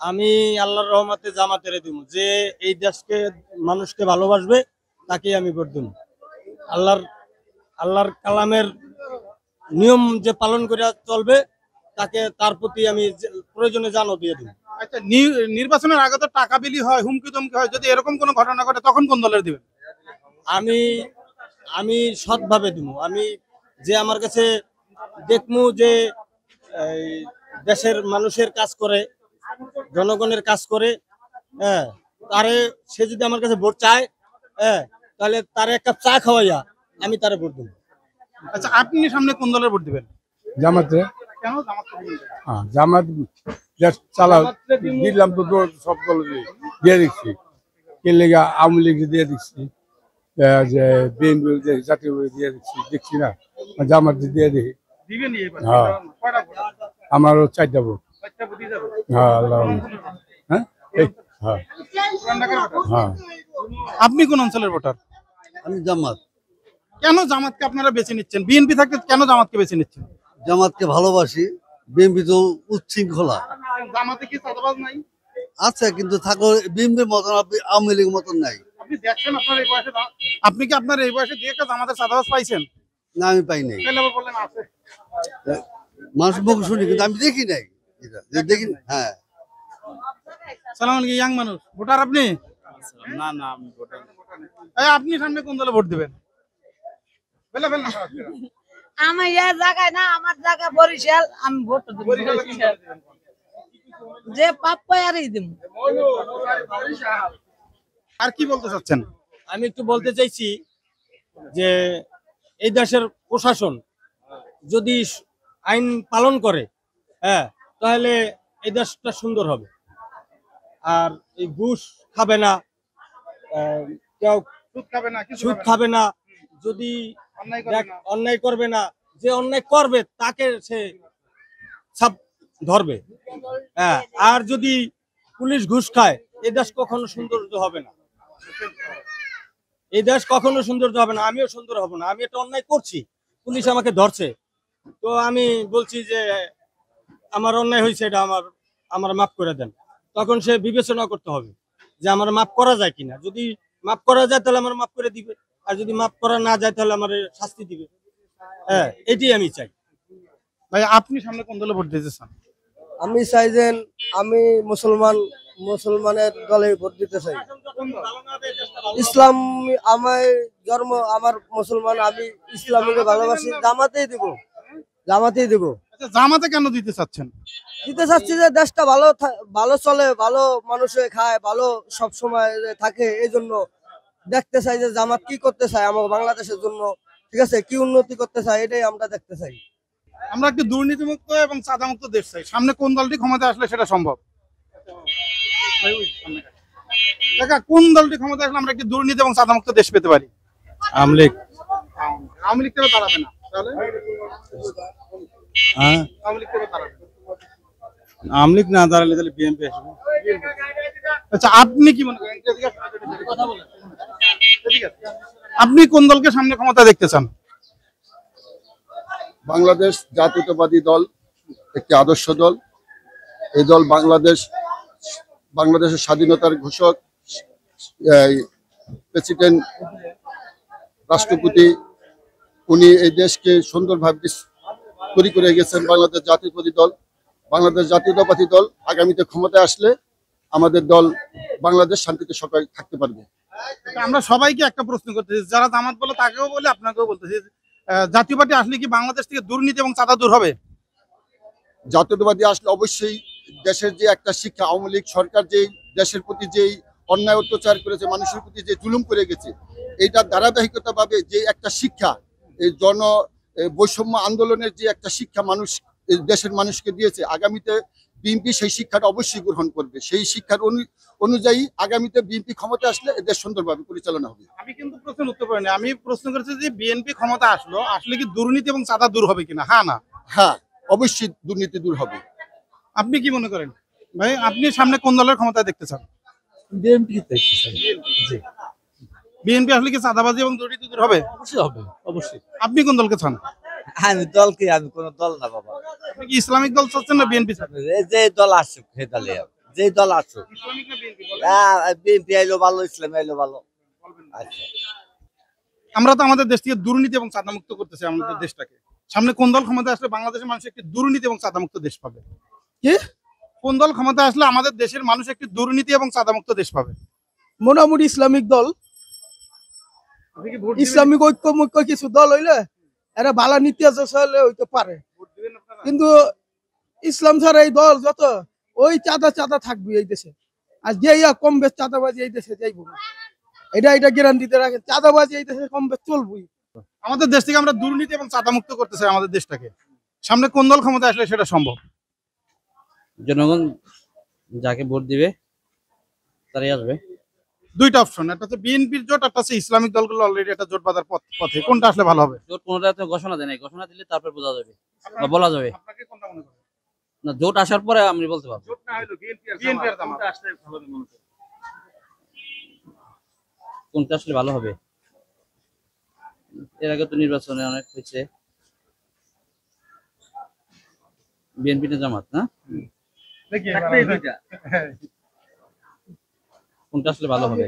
আমি আল্লাহর রহমতে জামাতের দিব, যে এই দেশকে মানুষকে ভালোবাসবে তাকে আমি ভোট দেব। আল্লাহর কালামের নিয়ম যে পালন করে চলবে তাকে, তার প্রতি আমি প্রয়োজনে জানও দিয়ে দিব। আচ্ছা নির্বাচনের আগে তো টাকা বিলি হয়, হুমকি ধমকি হয়, যদি এরকম কোনো ঘটনা ঘটে তখন কোন দলের দিবেন? আমি আমি সৎভাবে দিব। আমি যে আমার কাছে দেখমু যে এই দেশের মানুষের কাজ করে, জনগণের কাজ করে, হ্যাঁ, তারে সে যদি আমার কাছে ভোট চায়, হ্যাঁ, তাহলে তারে এক কাপ চা খাওয়াইয়া আমি তারে ভোট দেবো। আচ্ছা, আপনি সামনে কোন দলের ভোট দিবেন? জামাতে কেন জামাতকে দিবেন? জামাত দেশ চালাও দিলাম তো সব দল দিয়ে দিচ্ছি কে লেগে আওয়ামী লীগ দিয়ে দিচ্ছি যে বিএনপি জাতীয় দিয়ে দিচ্ছি দেখছি না জামাত দিয়ে দেখি দিবেন এবার? হ্যাঁ। কয়টা ভোট? আমারও 4টা ভোট। একটা ভোটই যাবে? হ্যাঁ আল্লাহ হ্যাঁ এই হ্যাঁ পুরান ঢাকার ভোটার? হ্যাঁ আপনি কোন অঞ্চলের ভোটার? আমি জামাত কেন জামাতকে আপনারা বেছে নিচ্ছেন? বিএনপি থাকতে কেন জামাতকে বেছে নিচ্ছেন? জামাতকে ভালোবাসি। বিএনপি তো উচ্ছৃঙ্খলা জামাতে কি চাঁদাবাজ নাই? আছে, কিন্তু থাকো বিএনপির মতন আওয়ামী লীগের মতন নাই। আপনি দেখছেন আপনার এই বয়সে আপনি কি আপনার এই বয়সে দিয়ে একটা জামাতের চাঁদাবাজ পাইছেন? না, আমি পাই নাই। তাহলে আবার বললেন আছে। মানুষ মুখ শুনি, কিন্তু আমি দেখি নাই এটা, যে দেখি হ্যাঁ। সালাম আলাইকুম, ইয়াং মানুষ ভোটার আপনি? না না, আমি ভোটার। আপনি সামনে কোন দলে ভোট দিবেন? বলে ফেলুন। আমার এই জায়গায় না, আমার জায়গা বরিশাল, আমি ভোট দেব যে পাপ পায়ারই দেব। আর কি বলতে চাচ্ছেন? আমি একটু বলতে চাইছি যে এই দেশের প্রশাসন যদি আইন পালন করে, হ্যাঁ, তাহলে এই দেশটা সুন্দর হবে। আর এই ঘুষ খাবে না, কেউ সুদ খাবে না, কিছু সুদ খাবে না, যদি অন্যায় করবে না। অন্যায় করবে না, যে অন্যায় করবে তাকে সে সব ধরবে, হ্যাঁ। আর যদি পুলিশ ঘুষ খায়, এই দেশ কখনো সৌন্দর্য হবে না। এই দেশ কখনো সৌন্দর্য হবে না। আমিও সুন্দর হব না। আমি একটা অন্যায় করছি, পুলিশ আমাকে ধরছে, তো আমি বলছি যে আমার অন্যায় হয়েছে, এটা আমার মাফ করে দেন। তখন সে বিবেচনা করতে হবে যে আমার মাফ করা যায় কিনা। যদি মাফ করা যায় তাহলে আমার মাফ করে দিবে, আর যদি মাফ করা না যায় তাহলে আমার শাস্তি দিবে। হ্যাঁ, এটাই আমি চাই। ভাই, আপনি সামনে কোন দলে ভোট দিতে চান? আমি চাই যে আমি মুসলমানের দলে ভোট দিতে চাই। ইসলাম আমার ধর্ম, আমার মুসলমান, আমি ইসলামকে ভালোবাসি। জামাতেই দিব। আচ্ছা, জামাতে কেন দিতে চাচ্ছেন? দিতে চাচ্ছি যে দেশটা ভালো চলে, ভালো মানুষে খায়, ভালো সব সময় থাকে। এই জন্য দেখতে চাই যে জামাত কি করতে চায় আমার বাংলাদেশের জন্য, ঠিক আছে, কি উন্নতি করতে চায়, এটাই আমরা দেখতে চাই। আমরা একটি দুর্নীতিমুক্ত এবং চাঁদামুক্ত দেশ চাই। সামনে কোন দলটি ক্ষমতা আসলে সেটা সম্ভব? দেখা কোন দলটি ক্ষমতা আসলে আমরা একটি দুর্নীতি এবং চাঁদামুক্ত দেশ পেতে পারি? আওয়ামী লীগ। আওয়ামী লীগ কেন দাঁড়াবে না তাহলে? হ্যাঁ, আওয়ামী লীগ কেন দাঁড়াবে? আওয়ামী লীগ না দাঁড়ালে তাহলে বিএনপি আসবে। আচ্ছা, আপনি কি মনে করেন? আপনি কোন দলকে সামনে ক্ষমতা দেখতে চান? বাংলাদেশ জাতীয়তাবাদী দল একটি আদর্শ দল। এই দল বাংলাদেশের স্বাধীনতার ঘোষক প্রেসিডেন্ট রাষ্ট্রপতি, উনি এই দেশকে সুন্দরভাবে তৈরি করে গেছেন। বাংলাদেশ জাতীয়তাবাদী দল আগামীতে ক্ষমতায় আসলে আমাদের দল বাংলাদেশ শান্তিতে সবাই থাকতে পারবে। আমরা সবাইকে একটা প্রশ্ন করতেছি, যারা জামাত বলে তাকেও বলে আপনাকেও বলতেছি, জাতীয় পার্টি আসলে কি বাংলাদেশ থেকে দুর্নীতি এবং চাঁদা দূর হবে? জাতীয়তাবাদী আসলে অবশ্যই দেশের যে একটা শিক্ষা, আওয়ামী লীগ সরকার যে দেশের প্রতি যেই অন্যায় অত্যাচার করেছে, মানুষের প্রতি যে জুলুম করে গেছে, এইটার ধারাবাহিকতা ভাবে যে একটা শিক্ষা, এই বৈষম্য আন্দোলনের যে একটা শিক্ষা মানুষ দেশের মানুষকে দিয়েছে, আগামীতে বিএনপি সেই শিক্ষাটা অবশ্যই গ্রহণ করবে। সেই শিক্ষার অনুযায়ী আগামীতে বিএনপি ক্ষমতা আসলে দেশ সুন্দরভাবে পরিচালনা হবে। আমি কিন্তু প্রশ্নের উত্তর পাইনি। আমি প্রশ্ন করেছি যে বিএনপি ক্ষমতা আসলে কি দুর্নীতি এবং চাঁদা দূর হবে কিনা? হ্যাঁ না? হ্যাঁ, অবশ্যই দুর্নীতি দূর হবে। আপনি কি মনে করেন ভাই? আপনি সামনে কোন দলের ক্ষমতায় দেখতে চান? বিএনপি দেখতে চাই। জি, বিএনপি আসলে কি চাঁদাবাজি এবং দুর্নীতি দূর হবে? অবশ্যই হবে, অবশ্যই। আপনি কোন দলকে চান? আমি কোন দল না বাবা। আপনি কি ইসলামিক দল চাচ্ছেন না বিএনপি চাচ্ছেন? যে দল আসুক সে দলে, যে দল আসুক। ইসলামিক না বিএনপি? বিএনপি আইলো ভালো, ইসলাম আইলো ভালো। আচ্ছা, আমরা তো আমাদের দেশ থেকে দুর্নীতি এবং চাঁদামুক্ত করতেছি আমাদের দেশটাকে। সামনে কোন দল ক্ষমতা আসলে বাংলাদেশের মানুষ একটি দুর্নীতি এবং চাঁদামুক্ত দেশ পাবে? কি কোন দল ক্ষমতা আসলে আমাদের দেশের মানুষ একটি দুর্নীতি এবং চাঁদামুক্ত দেশ পাবে? মোটামুটি ইসলামিক দল। ইসলামিক ঐক্য কিছু দল হইলে এরা ভালো নীতি আছে হইতে পারে, কিন্তু ইসলাম ছাড়া এই দল যত ওই চাঁদা থাকবে এই দেশে। আর যে কম বেশ চাঁদাবাজি এই দেশে যাইব না, এটা গ্যারান্টি দিয়ে রাখেন। চাঁদাবাজি এই দেশে কম বেশ চলবই। আমাদের দেশ থেকে আমরা দুর্নীতি এবং চাঁদা মুক্ত করতে চাই আমাদের দেশটাকে। সামনে কোন দল ক্ষমতা আসলে সেটা সম্ভব? জনগণ যাকে ভোট দিবে তারাই আসবে। দুইটা অপশন, একটা হচ্ছে বিএনপির জোট, একটা হচ্ছে ইসলামিক দলগুলো অলরেডি একটা জোট বাঁধার পথে। কোনটা আসলে ভালো হবে? জোট কোনটা তো ঘোষণা দেয় নাই, ঘোষণা দিলে তারপর বোঝা যাবে বা বলা যাবে। আপনাকে কোনটা মনে করেন? না, জোট আসার পরে আমি বলতে পারবো। জোট না হলো বিএনপি আর জামাত আসলে ভালো হবে মনে করেন? কোনটা আসলে ভালো হবে? এর আগে তো নির্বাচনে অনেক হয়েছে, বিএনপি না জামাত, না দেখি কোনটা আসলে ভালো হবে?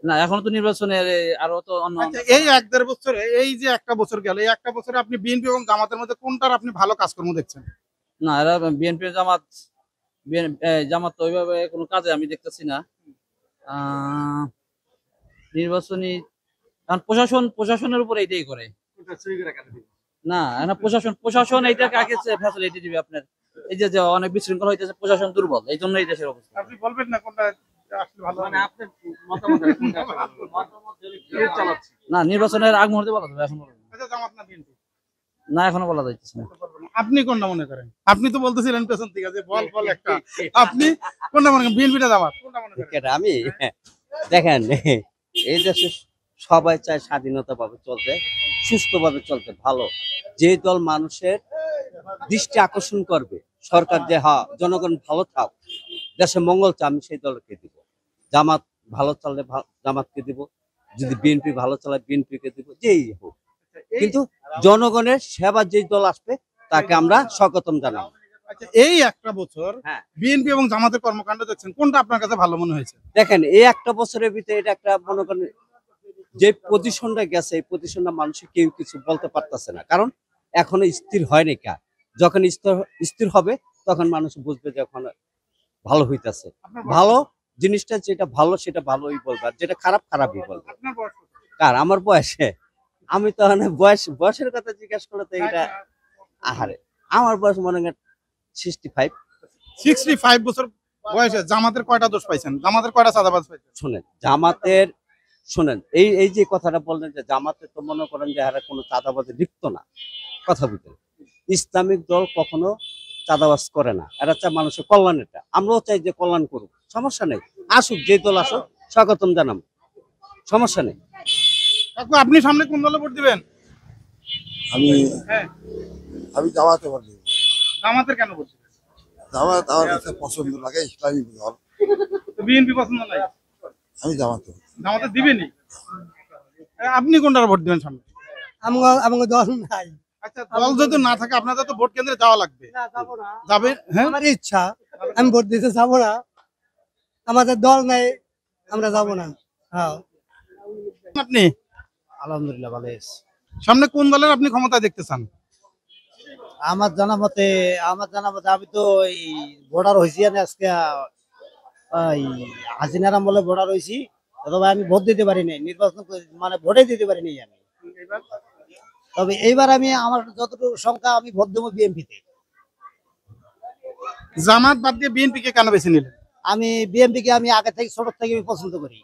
না, এখনো তো নির্বাচনের আরো তো অন্য এই 1-1.5 বছরে, এই যে একটা বছর গেল, এই একটা বছরে আপনি বিএনপি এবং জামাতের মধ্যে কোনটার আপনি ভালো কাজকর্ম দেখছেন? না, এরা বিএনপি জামাত তো ওইভাবে কোনো কাজে আমি দেখতেছি না। নির্বাচনী কারণ প্রশাসনের উপর এইটাই করে না, প্রশাসন এইটাকে আগে ফ্যাসিলিটি দিবে আপনার। এই যে অনেক বিশৃঙ্খল হইতেছে, প্রশাসন দুর্বল, এই জন্য এই দেশের অবস্থা। আপনি বলবেন না কোনটা আসলে ভালো হবে? আপনার মতামত না, নির্বাচনের আগ মুহূর্তে বলা যাবে, এখন আচ্ছা, জামাত না বিএনপি? না, এখনো বলা যাচ্ছে না। আপনি কোনটা মনে করেন? আপনি তো বলতেছিলেন পেছন থেকে যে বল একটা, আপনি কোনটা মনে করেন? বিএনপিটা জামাত কোনটা মনে করেন? আমি দেখেন, এই দেশে সবাই চায় স্বাধীনতাভাবে চলতে, সুস্থভাবে চলতে, ভালো যে দল মানুষের দৃষ্টি আকর্ষণ করবে, সরকার যে জনগণ ভালো থাক, দেশে মঙ্গল চায়, আমি সেই দলকে দিব। জামাত ভালো চললে জামাতকে দিব, যদি বিএনপি ভালো চালায় বিএনপিকে দিব, যেই হোক, কিন্তু জনগণের সেবা যেই দল আসবে তাকে আমরা স্বাগতম জানাবো। আচ্ছা, এই একটা বছর বিএনপি এবং জামাতের কর্মকাণ্ড দেখছেন, কোনটা আপনার কাছে ভালো মনে হয়েছে? দেখেন, এই একটা বছরের ভিতরে এটা একটা মনে করেন যে পজিশনটা গেছে, এই পজিশনটা মানুষের কেউ কিছু বলতে পারতেছে না, কারণ এখনো স্থির হয়নি। যখন স্থির হবে তখন মানুষ বুঝবে যে এখন ভালো হইতেছে। ভালো জিনিসটা যেটা ভালো সেটা ভালোই বলবে, আর যেটা খারাপ খারাপই বলবে। কার? আমার বয়সে? আমি তো বয়সের কথা জিজ্ঞাসা করলে তো এটা আহারে, আমার বয়স মনে করেন 65 বছর বয়সে জামাতের কয়টা দোষ পাইছেন? জামাতের কয়টা চাঁদাবাজ পাইছেন? শোনেন, এই যে কথাটা বললেন যে জামাতে তো মনে করেন যে এরা কোনো চাঁদাবাজে লিপ্ত না, কথা বলতে। ইসলামিক দল কখনো চাঁদাবাজ করে না, এরা চায় মানুষের কল্যাণেরটা। আমরাও চাই যে কল্যাণ করুক, সমস্যা নেই, আসুক যে দল আসুক, স্বাগতম জানাবো, সমস্যা নেই। আপনি সামনে কোন দলে ভোট দিবেন? আমি জামাতে ভোট দিব। জামাতের কেন ভোট দিবেন? জামাত আমার কাছে পছন্দ লাগে, ইসলামিক দল। বিএনপি পছন্দ নাই? আমি জামাতে দিবেনি। আপনি কোনটার ভোট দিবেন সামনে? আমাকে দল নাই। আচ্ছা, দল যদি না থাকে আপনাদের তো ভোট কেন্দ্রে যাওয়া লাগবে। যাবে? হ্যাঁ, আমার ইচ্ছা, আমি ভোট দিতে যাবো না, আমাদের দল নাই, আমরা যাবো না। হ্যাঁ, আপনি? আলহামদুলিল্লাহ ভালো আছি। সামনে কোন দলের আপনি ক্ষমতা দেখতে চান? আমার জানা মতে আমি তো এই ভোটার হয়েছি, আজকে হাসিনার আমলে ভোটার হয়েছি, তবে আমি ভোট দিতে পারি নাই, নির্বাচন মানে ভোটে দিতে পারি নাই আমি। তবে এইবার আমি আমার যতটুকু সংখ্যা আমি ভোট দেবো বিএনপিতে। জামাত বাদ দিয়ে বিএনপি কে কেন বেছে নিলেন? আমি বিএনপি কে আমি আগে থেকে ছোট থেকে পছন্দ করি।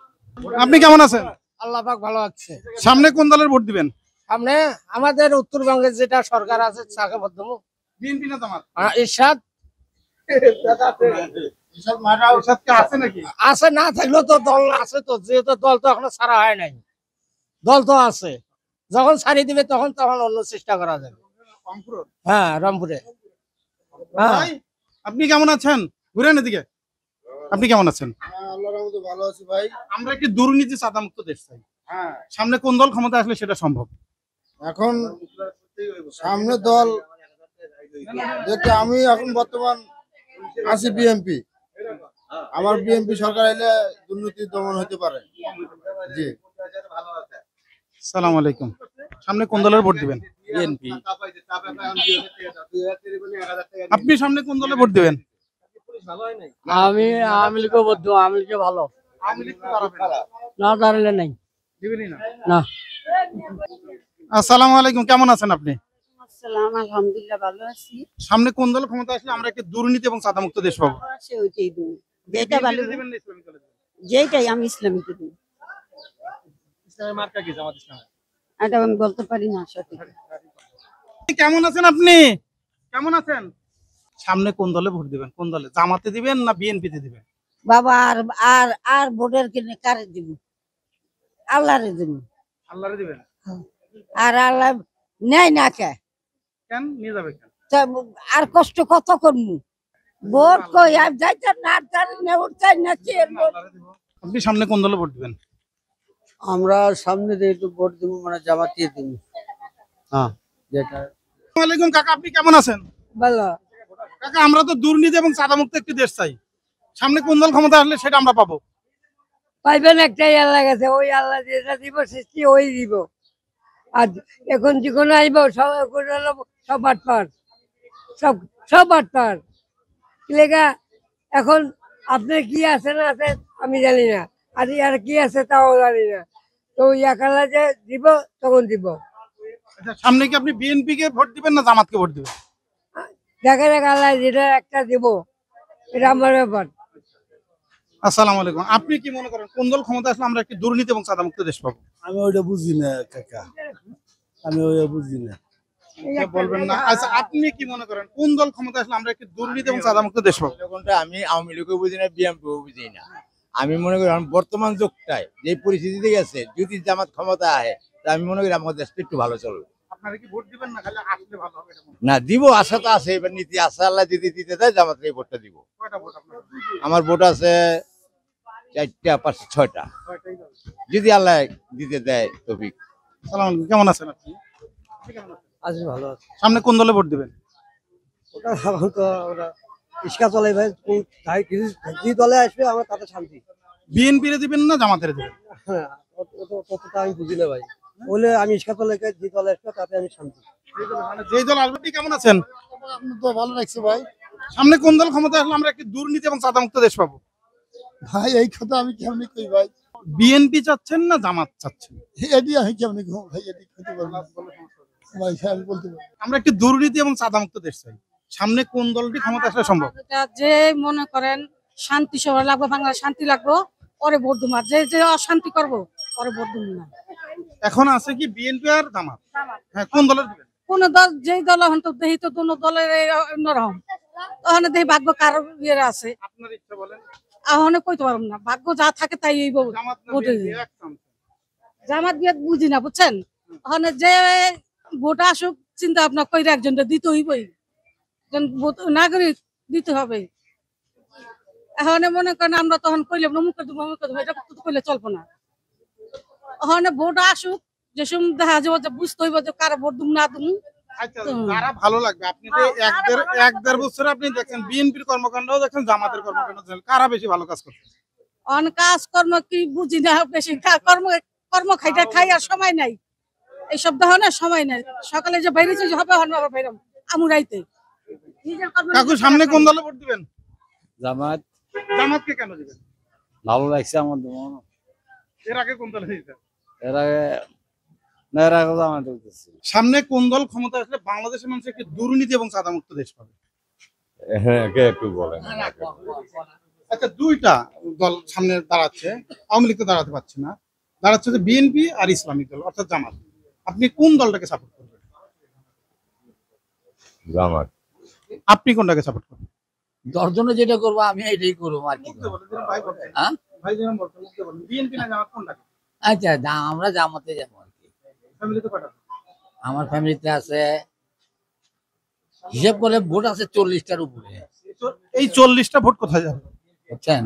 আপনি কেমন আছেন? আল্লাহ পাক ভালো আছে। সামনে কোন দলের ভোট দিবেন? সামনে আমাদের উত্তরবঙ্গের যেটা সরকার আছে তাকে ভোট দেবো। বিএনপি না জামাত? ইরশাদ আছে নাকি? আছে, না থাকলেও তো দল আছে, তো যেহেতু দল তো এখনো ছাড়া হয় নাই, দল তো আছে, যখন ছাড়িয়ে দিবে তখন অন্য চেষ্টা করা যাবে। হ্যাঁ, রংপুরে। আপনি কেমন আছেন? ঘুরেন এদিকে। আপনি কেমন আছেন? আল্লাহর রহমতে ভালো আছি ভাই। আমরা একটি দুর্নীতি চাঁদামুক্ত দেশ চাই। সামনে কোন দল ক্ষমতা আসলে সেটা সম্ভব? এখন সামনে দল যেটা, আমি এখন বর্তমান আছি বিএনপি। আমার বিএনপি সরকার এলে দুর্নীতি দমন হতে পারে। জি, আসসালামু আলাইকুম। সামনে কোন দলের ভোট দিবেন? বিএনপি। আপনি সামনে কোন দলে ভোট দিবেন? আমি আওয়ামী লীগও ভোট দেবো, আওয়ামী লীগে ভালো। আওয়ামী লীগ তো দাঁড়াবে না। না দাঁড়ালে নাই দিবেনই না। না। আসসালামু আলাইকুম, কেমন আছেন আপনি? আসসালাম, আলহামদুলিল্লাহ ভালো আছি। সামনে কোন দল ক্ষমতা আসলে আমরা একটি দুর্নীতি এবং সাদামুক্ত দেশ পাবো? আছে ওইটাই দিন, যেটা ভালো BNP দিবেন না ইসলামিক দলে দিবেন? যেটাই আমি ইসলামিকে দিন, ইসলামের মার্কা কি? জামাত ইসলামের। এটা আমি বলতে পারি না সঠিক। কেমন আছেন আপনি? কেমন আছেন? সামনে কোন দলে ভোট দিবেন? কোন দলে? জামাতে দিবেন না বিএনপিতে দিবেন? বাবা আর আর আর ভোটের কিনে কারে দিব? আল্লাহরে দিব। আল্লাহরে দিবেন। আর আল্লাহ নেয় না কে? কেন নিয়ে যাবে কেন? তা আর কষ্ট কত করবো? ভোট কই আর যাইতে না জানি না উঠতে না কি আপনি সামনে কোন দলে ভোট দিবেন? আমরা সামনে দিয়ে একটু ভোট দিব, মানে জামাতে দিব। হ্যাঁ, যেটা। আসসালামু আলাইকুম কাকা, আপনি কেমন আছেন? ভালো। কাকা, আমরা তো দুর্নীতি এবং সাদামুক্ত একটি দেশ চাই। সামনে কোন দল ক্ষমতা আসলে সেটা আমরা পাবো? পাইবেন একটাই আল্লাহ গেছে, ওই আল্লাহ যেটা দিব সৃষ্টি ওই দিব। আর এখন যখন আইব সব সব বাটপার, সব সব বাটপার লেগা। এখন আপনার কি আছে না আছে আমি জানি না, আর ইয়ার কি আছে তাও জানি না। তো এক আল্লাহ যে দিব তখন দিব। আচ্ছা, সামনে কি আপনি বিএনপি কে ভোট দিবেন না জামাতকে ভোট দিবেন? দেখা যাক আল্লাহ যেটা একটা দিব, এটা আমার ব্যাপার। আসসালামু আলাইকুম, আপনি কি মনে করেন কোন দল ক্ষমতা আসলে আমরা একটি দুর্নীতি এবং সাদামুক্ত দেশ পাবো? আমি ওইটা বুঝি না কাকা, আমি ওইটা বুঝি না। বলবেন না? আচ্ছা, আপনি কি মনে করেন কোন দল ক্ষমতা আসলে আমরা একটি দুর্নীতি এবং সাদামুক্ত দেশ পাবো? আমি আওয়ামী লীগও বুঝি না, বিএনপিও বুঝি না। আমি মনে করি বর্তমান যুগটায় যে পরিস্থিতিতে গেছে, যদি জামাত ক্ষমতা আহে তা আমি মনে করি আমাদের দেশটা একটু ভালো চলবে। আপনারা কি ভোট দিবেন না খালি আসলে ভালো হবে? না দিব, আশা তো আছে, এবার নীতি আছে, আল্লাহ যদি দিতে দেয় জামাতের এই ভোটটা দিব। কয়টা ভোট আপনার? আমার ভোট আছে 4টা 5টা 6টা, যদি আল্লাহ দিতে দেয় তৌফিক। আসসালামু আলাইকুম, কেমন আছেন আপনি? আছি, ভালো আছে। সামনে কোন দলে ভোট দিবেন? ওটা ওটা ইস্কা চলাই ভাই, যে দলে আসবে আমার তাতে শান্তি। বিএনপি রে দিবেন না জামাতের দিবেন? হ্যাঁ, ততটা আমি বুঝি না ভাই। বলে আমি ইস্কা চলাই যে দলে আসবে তাতে আমি শান্তি। মানে যেই দল আসবে। আপনি কেমন আছেন? আপনি তো ভালো লাগছে ভাই। সামনে কোন দল ক্ষমতা আসলে আমরা একটি দুর্নীতি এবং সাদামুক্ত দেশ পাবো? ভাই এই কথা আমি কেমনি কই ভাই? বিএনপি চাচ্ছেন না জামাত চাচ্ছেন? এটি আমি কেমনি কই ভাই? এটি কইতে পারবো না ভাই, আমি বলতে পারবো। আমরা একটি দুর্নীতি এবং সাদামুক্ত দেশ চাই। সামনে কোন দলটি ক্ষমতা আসলে সম্ভব? যে মনে করেন শান্তি সবার লাগবে, বাংলা শান্তি লাগবে, পরে ভোট দুমার। যে যে অশান্তি করবো পরে ভোট দুম না। এখন আছে কি বিএনপি আর জামাত? হ্যাঁ, কোন দলের দিবেন? কোন দল যেই দল এখন তো দেখি তো দুনো দলের অন্যরকম, তখন দেখি ভাগ্য কারো ইয়ে আছে। আপনার ইচ্ছা বলেন। এখন কইতে পারব না, ভাগ্য যা থাকে তাই এই ভোটে জামাত বিয়াত বুঝি না, বুঝছেন। ওখানে যে ভোট আসুক চিন্তা ভাবনা কইরে একজন দিতে হইবই, নাগরিক দিতে হবে। এখন মনে করেন আমরা তখন কইলে মুখে দেবো এটা কইলে চলবো না। ওখানে ভোট আসুক, যে সময় দেখা যাবো যে বুঝতে হইব যে কারো ভোট দুম না দুম। আচ্ছা, কারা ভালো লাগবে? আপনি যে এক দেড় বছর আপনি দেখছেন বিএনপির কর্মকাণ্ড দেখছেন, জামাতের কর্মকাণ্ড দেখছেন, কারা বেশি ভালো কাজ করছে? অন কাজকর্ম কি বুঝি না, বেশি কর্ম খাইটা খাই আর সময় নাই। এইসব দেখো না, সময় নাই। সকালে যে বাইরেছে যে হবে আবার বাইরাম আমুরাইতে। কাকু, সামনে কোন দলে ভোট দিবেন? জামাত। জামাতকে কেন দিবেন? ভালো লাগছে আমার মন। এর আগে কোন দলে দিতেন? এর আগে জামাত দিতেছি। সামনে কোন দল ক্ষমতা আসলে বাংলাদেশের মানুষ একটি দুর্নীতি এবং সাদামুক্ত দেশ পাবে? হ্যাঁ, একটু বলেন। আচ্ছা, দুইটা দল সামনে দাঁড়াচ্ছে, আওয়ামী লীগ তো দাঁড়াতে পারছে না, দাঁড়াচ্ছে যে বিএনপি আর ইসলামিক দল অর্থাৎ জামাত। আপনি কোন দলটাকে সাপোর্ট করবেন? জামাত। আপনি কোনটাকে সাপোর্ট করবেন? দশজনে যেটা করবো আমি এটাই করবো আর কি। বিএনপি না জামাত কোনটাকে? আচ্ছা, আমরা জামাতে যাবো আর কি। ফ্যামিলিতে কয়টা? আমার ফ্যামিলিতে আছে হিসেব করে ভোট আছে 40টার উপরে। এই 40টা ভোট কোথায় যাবে বুঝছেন?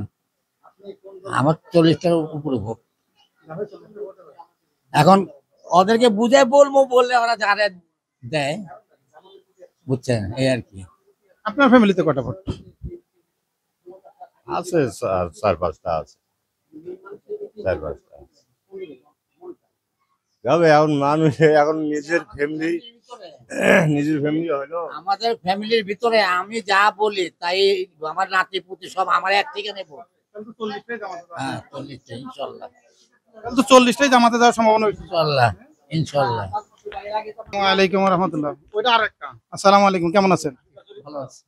আমার 40টার উপরে ভোট। এখন ওদেরকে বুঝে বলবো, বললে ওরা যারা দেয়, বুঝছেন, এই আর কি। আপনার ফ্যামিলিতে কয়টা ভোট আছে? 4-5টা আছে। 4-5টা আছে। যাবে এখন মানুষ, এখন নিজের ফ্যামিলি হলো। আমাদের ফ্যামিলির ভিতরে আমি যা বলি তাই আমার নাতি পুতি সব আমার এক থেকে নেবো। হ্যাঁ 40টাই ইনশাআল্লাহ। তাহলে তো 40টাই জামাতে যাওয়ার সম্ভাবনা বেশি। ইনশাআল্লাহ ইনশাআল্লাহ। ওয়ালাইকুম রাহমাতুল্লাহ। ওইটা আরেকটা। আসসালামু আলাইকুম, কেমন আছেন? ভালো আছে।